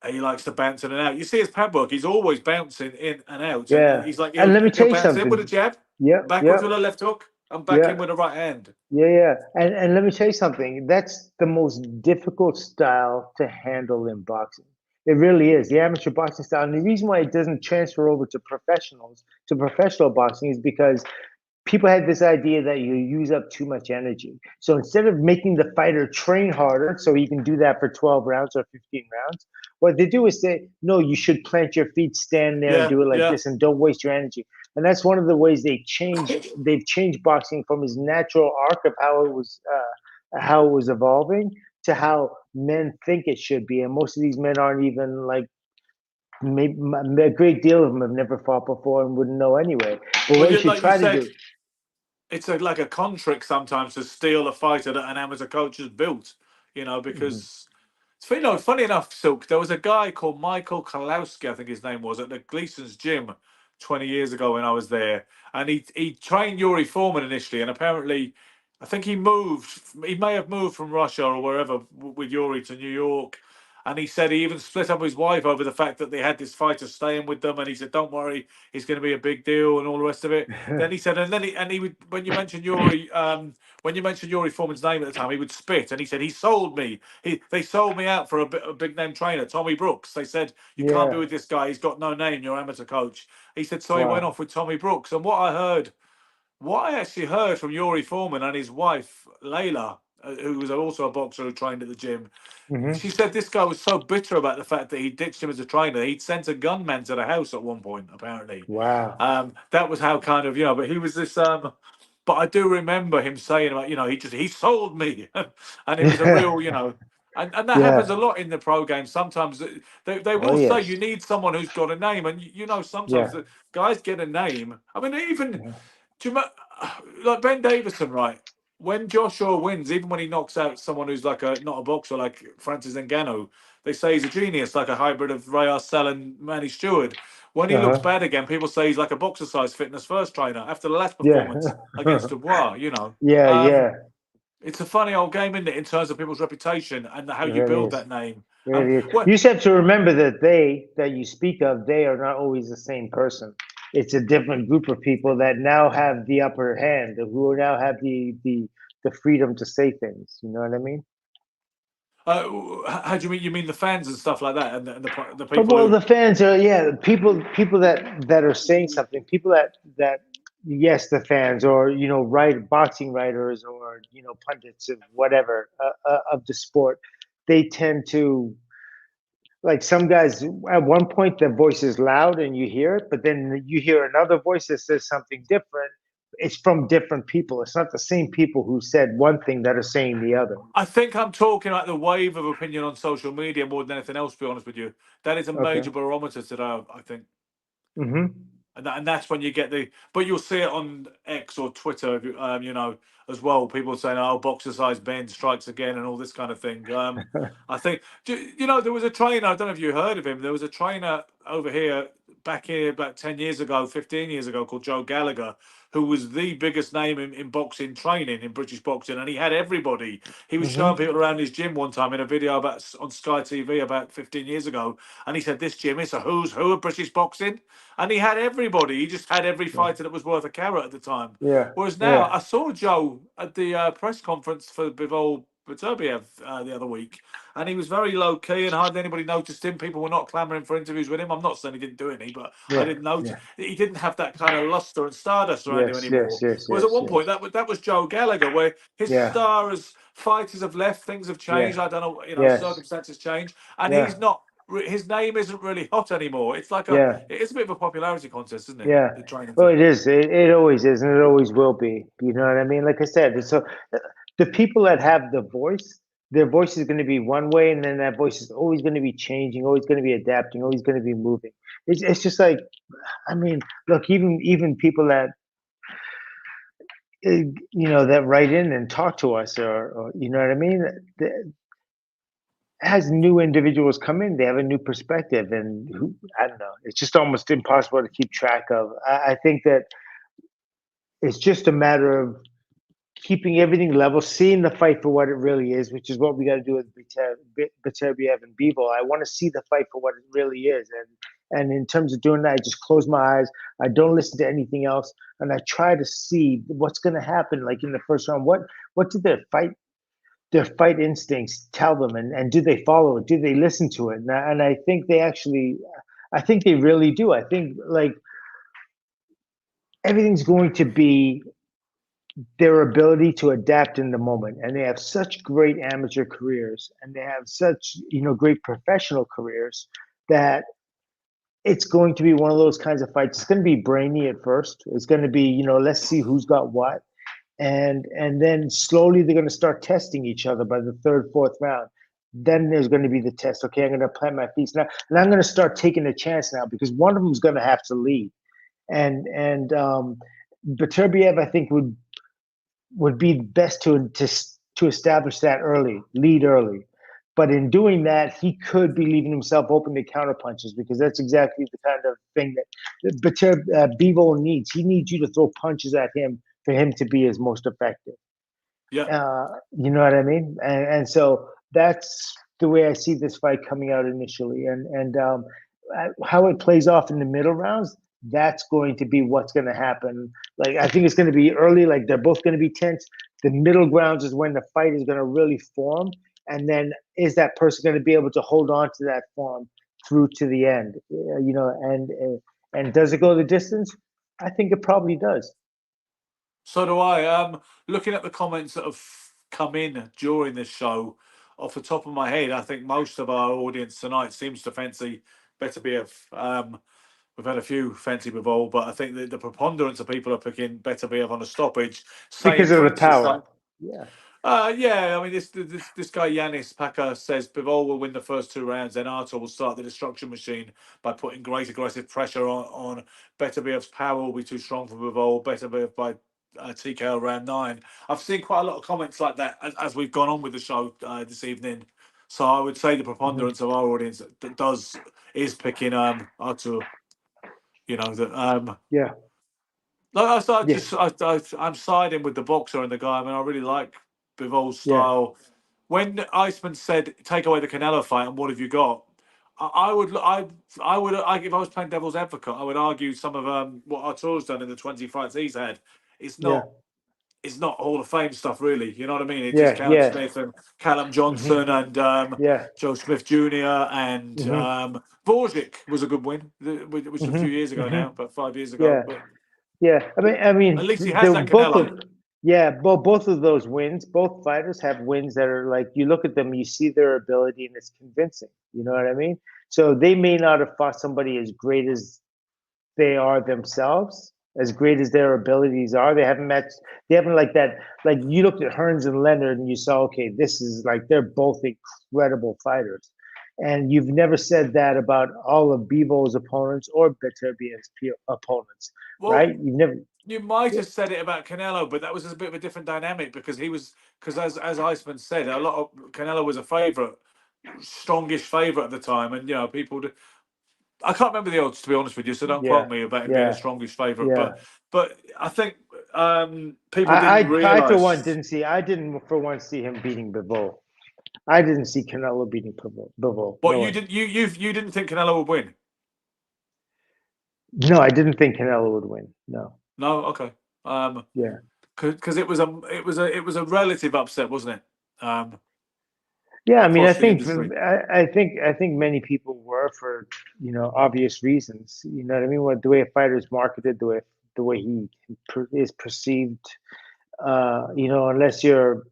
he likes to bounce in and out. You see his pad work; he's always bouncing in and out. And Yeah. he's like And let me he'll tell you bounce in with a something. jab, Yep, backwards yep, with a left hook, and back yeah. in with a right hand. Yeah. And let me tell you something. That's the most difficult style to handle in boxing. It really is. The amateur boxing style. And the reason why it doesn't transfer over to professional boxing is because people had this idea that you use up too much energy. So instead of making the fighter train harder so he can do that for 12 rounds or 15 rounds, what they do is say, no, you should plant your feet, stand there and Yeah, do it like yeah. this and don't waste your energy. And that's one of the ways they've changed boxing from its natural arc of how it was evolving to how men think it should be. And most of these men aren't even like, maybe a great deal of them have never fought before and wouldn't know anyway. But what you should Like you try to said, do. it's like a con trick sometimes to steal a fighter that an amateur coach has built. Because funny enough, Silk, there was a guy called Michael Kalowski, I think his name was, at the Gleason's gym 20 years ago when I was there. And he trained Yuri Foreman initially. And apparently, I think he may have moved from Russia or wherever with Yuri to New York. And he said he even split up with his wife over the fact that they had this fighter staying with them. And he said, don't worry, it's going to be a big deal and all the rest of it. Then he said, and he would, when you mentioned Yuri Foreman's name at the time, he would spit. And he said, he sold me. They sold me out for a big name trainer, Tommy Brooks. They said, you can't be with this guy. He's got no name. You're amateur coach. He said, so he went off with Tommy Brooks. And what I actually heard from Yuri Foreman and his wife, Layla, who was also a boxer who trained at the gym, she said this guy was so bitter about the fact that he ditched him as a trainer. He'd sent a gunman to the house at one point, apparently. Wow. That was how kind of, but he was this, but I do remember him saying about, he sold me. And it was a real, and that happens a lot in the pro game. Sometimes they will say you need someone who's got a name. And, sometimes the guys get a name. I mean, even, like Ben Davison, right? When Joshua wins, even when he knocks out someone who's like not a boxer, like Francis Ngannou, they say he's a genius, like a hybrid of Ray Arcel and Manny Stewart. When he looks bad again, people say he's like a boxer-size fitness first trainer after the last performance against Dubois. It's a funny old game, isn't it, in terms of people's reputation and how you build that name. You just have to remember that that you speak of, they are not always the same person. It's a different group of people that now have the upper hand, who now have the freedom to say things. You know what I mean? How do you mean? You mean the fans and stuff like that, and the people? Well, the fans are people that are saying something. People that yes, the fans, or boxing writers, or pundits of whatever of the sport. They tend to, like, some guys at one point their voice is loud and you hear it, but then you hear another voice that says something different. It's from different people. It's not the same people who said one thing that are saying the other. I think I'm talking about the wave of opinion on social media more than anything else, to be honest with you. That is a major barometer today, I think. And that's when you get but you'll see it on X or Twitter, as well. People saying, "Oh, boxer size Ben strikes again," and all this kind of thing. I think, there was a trainer. I don't know if you heard of him. There was a trainer over here, back here, about 10 years ago, 15 years ago, called Joe Gallagher, who was the biggest name in boxing training, in British boxing, and he had everybody. He was showing people around his gym one time in a video on Sky TV about 15 years ago, and he said, "This gym is a who's who of British boxing," and he had everybody. He just had every fighter that was worth a carrot at the time. Whereas now, I saw Joe at the press conference for Bivol Beterbiev the other week, and he was very low key, and hardly anybody noticed him. People were not clamoring for interviews with him. I'm not saying he didn't do any, but I didn't notice he didn't have that kind of luster and stardust around him anymore. Whereas at one point that was Joe Gallagher, where his star as fighters have left, things have changed. I don't know, circumstances change, and he's not. His name isn't really hot anymore. It's like it is a bit of a popularity contest, isn't it? The training Well, thing. it is. It always is, and it always will be. You know what I mean? Like I said, so the people that have the voice, their voice is going to be one way, and then that voice is always going to be changing, always going to be adapting, always going to be moving. It's just like, I mean, look, even people that that write in and talk to us, or you know what I mean. As new individuals come in, they have a new perspective, and I don't know. It's just almost impossible to keep track of. I think that it's just a matter of keeping everything level, seeing the fight for what it really is, which is what we got to do with Beterbiev and Bivol. I want to see the fight for what it really is, and in terms of doing that, I just close my eyes. I don't listen to anything else, and I try to see what's going to happen. Like in the first round, what did their fight instincts tell them, and do they follow it? Do they listen to it? And I think I think they really do. I think like everything's going to be their ability to adapt in the moment, and they have such great amateur careers, and they have such great professional careers, that it's going to be one of those kinds of fights. It's going to be brainy at first. It's going to be let's see who's got what, and then slowly they're going to start testing each other by the third, fourth round. Then there's going to be the test. Okay, I'm going to plant my feet now, and I'm going to start taking a chance now, because one of them is going to have to lead, and Beterbiev, I think, would be best to establish that early, lead early. But in doing that, he could be leaving himself open to counter punches, because that's exactly the kind of thing that Bivol needs. He needs you to throw punches at him for him to be his most effective. Yeah. You know what I mean? And so that's the way I see this fight coming out initially. And how it plays off in the middle rounds, that's going to be what's going to happen. Like, I think it's going to be early, like they're both going to be tense. The middle grounds is when the fight is going to really form. And then is that person going to be able to hold on to that form through to the end? And does it go the distance? I think it probably does. So do I. Looking at the comments that have come in during this show, off the top of my head, I think most of our audience tonight seems to fancy Beterbiev. We've had a few fancy Bivol, but I think that the preponderance of people are picking Beterbiev on a stoppage. Because of the power. Yeah. Yeah, I mean, this guy Yanis Packer says Bivol will win the first two rounds, then Artur will start the destruction machine by putting great aggressive pressure on Beterbiev's power will be too strong for Bivol. Beterbiev by TKO round 9. I've seen quite a lot of comments like that as we've gone on with the show this evening. So I would say the preponderance of our audience that is picking Artur. Yeah. Like I'm siding with the boxer and the guy. I mean, I really like Bivol's style. Yeah. When Iceman said, "Take away the Canelo fight, and what have you got?" I would, if I was playing devil's advocate, I would argue some of what Artur's done in the 20 fights he's had. It's not Hall of Fame stuff, really. You know what I mean? It's just Callum Smith and Callum Johnson and Joe Smith Jr. and Borzik was a good win, which was a few years ago now, about 5 years ago. Yeah. I mean, at least he has that Canelo. Both of those wins, both fighters have wins that are like, you look at them, you see their ability, and it's convincing. You know what I mean? So they may not have fought somebody as great as they are themselves, as great as their abilities are. They haven't like that. Like, you looked at Hearns and Leonard and you saw, okay, this is like, they're both incredible fighters. And you've never said that about all of Bivol's opponents or Beterbiev's opponents, right? You might have said it about Canelo, but that was a bit of a different dynamic because as Iceman said, Canelo was a favourite, strongish favourite at the time, and I can't remember the odds, to be honest with you, so don't quote me about him being a strongish favourite. But I think people didn't realise. I for one didn't see him beating Bivol. I didn't see Canelo beating Bivol. But you didn't think Canelo would win? No, I didn't think Canelo would win. No. No, okay. Because it was a relative upset, wasn't it? Yeah, I mean, I think many people were, for obvious reasons. You know what I mean? The way a fighter is marketed, the way he is perceived. Unless you're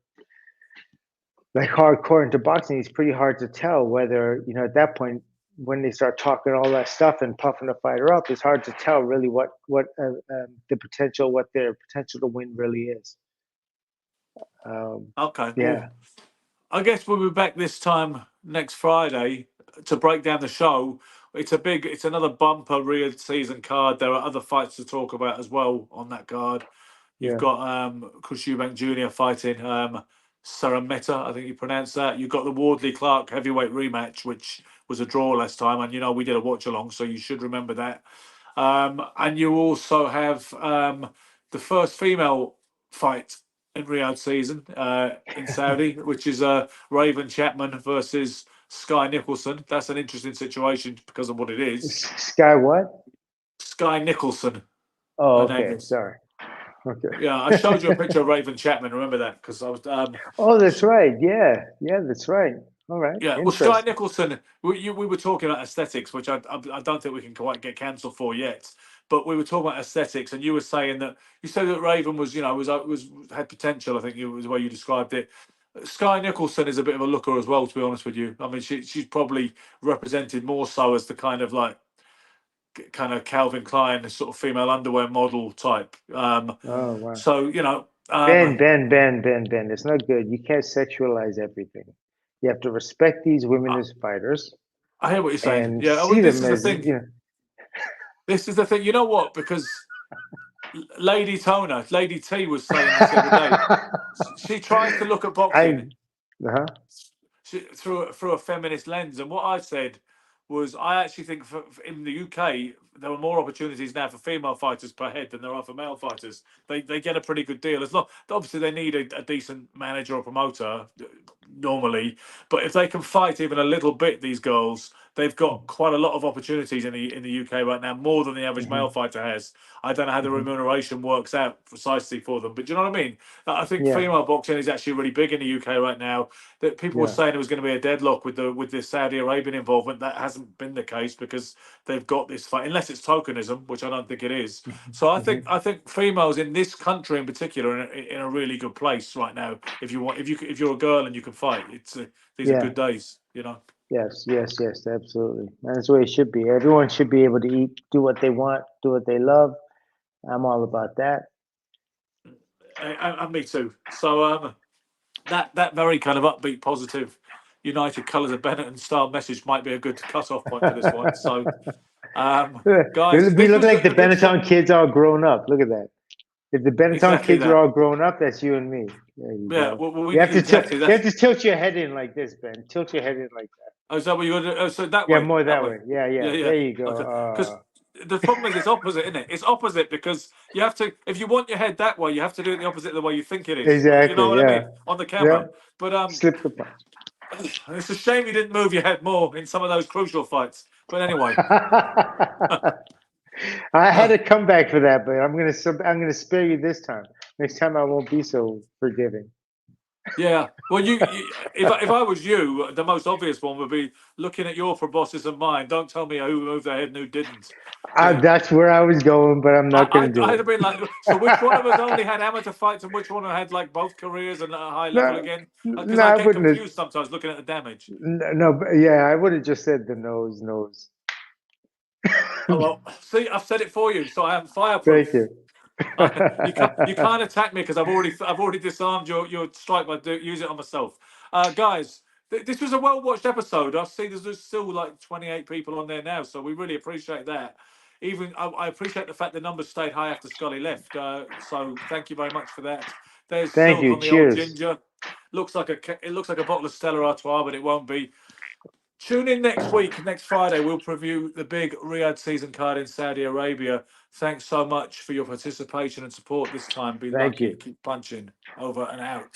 like hardcore into boxing, it's pretty hard to tell whether at that point, when they start talking all that stuff and puffing a fighter up, it's hard to tell really what their potential to win really is. Okay. Yeah. Well, I guess we'll be back this time next Friday to break down the show. It's another bumper Riad season card. There are other fights to talk about as well on that card. You've got Chris Eubank Jr. fighting Sarameta, I think you pronounce that. You've got the Wardley Clark heavyweight rematch, which was a draw last time, and we did a watch along, so you should remember that. And you also have the first female fight in Riyadh season in Saudi, which is Raven Chapman versus Sky Nicholson. That's an interesting situation because of what it is. Sky what? Sky Nicholson. Oh, her name okay. is. Sorry. Okay. Yeah, I showed you a picture of Raven Chapman. Remember that? Because I was. Oh, that's right. Yeah, that's right. All right. Yeah, well, Sky Nicholson, we were talking about aesthetics, which I don't think we can quite get cancelled for yet. But we were talking about aesthetics, and you were saying that you said that Raven was, had potential. I think it was the way you described it. Sky Nicholson is a bit of a looker as well, to be honest with you. I mean, she's probably represented more so as the kind of Calvin Klein sort of female underwear model type. Oh, wow. So Ben. It's not good. You can't sexualize everything. You have to respect these women as fighters. I hear what you're saying. And Yeah, see this them is the as, thing. This is the thing. You know what? Because Lady T was saying this the other day. She tries to look at boxing through a feminist lens, and what I said was, I actually think in the UK there are more opportunities now for female fighters per head than there are for male fighters. They get a pretty good deal. As long, obviously, they need a decent manager or promoter normally, but if they can fight even a little bit, these girls, they've got quite a lot of opportunities in the UK right now, more than the average male fighter has. I don't know how the remuneration works out precisely for them, but do you know what I mean? I think female boxing is actually really big in the UK right now. That people were saying it was going to be a deadlock with the Saudi Arabian involvement. That hasn't been the case because they've got this fight, unless it's tokenism, which I don't think it is. So I think females in this country in particular are in a really good place right now. If you're a girl and you can fight, these are good days, Yes, absolutely. That's the way it should be. Everyone should be able to eat, do what they want, do what they love. I'm all about that. And me too. So that very kind of upbeat, positive, United Colours of Benetton style message might be a good cut-off point for this one. So, guys, we look like the Benetton kids all grown up. Look at that. If the Benetton kids are all grown up, that's you and me. There you go. Well, you have to tilt your head in like this, Ben. Tilt your head in like that. Oh, is that what you're going to do? Oh, so that way. Yeah, more that way. Yeah. There you go. Because the problem is it's opposite, isn't it? It's opposite because you have to, if you want your head that way, you have to do it the opposite of the way you think it is. Exactly. You know what I mean? On the camera. But slip the punch. It's a shame you didn't move your head more in some of those crucial fights. But anyway. I had a comeback for that, but I'm gonna spare you this time. Next time I won't be so forgiving. Yeah. Well, if I was you, the most obvious one would be looking at your proboscis and mine. Don't tell me who moved their head and who didn't. That's where I was going, but I'm not going to do it. I'd have been like, so which one of us only had amateur fights and which one had like both careers and at a high level again? Because I get confused sometimes looking at the damage. No, but yeah, I would have just said the nose. Oh, well, see, I've said it for you, so I am fireproof. Thank you. You can't attack me because I've already disarmed your strike by using it on myself. Guys, this was a well-watched episode. I see there's still like 28 people on there now, so we really appreciate that. Even I appreciate the fact the numbers stayed high after Scully left. So thank you very much for that. There's Silk on the old ginger. Looks like a bottle of Stella Artois, but it won't be. Tune in next week, next Friday. We'll preview the big Riyadh season card in Saudi Arabia. Thanks so much for your participation and support this time. Be lucky. Keep punching. Over and out.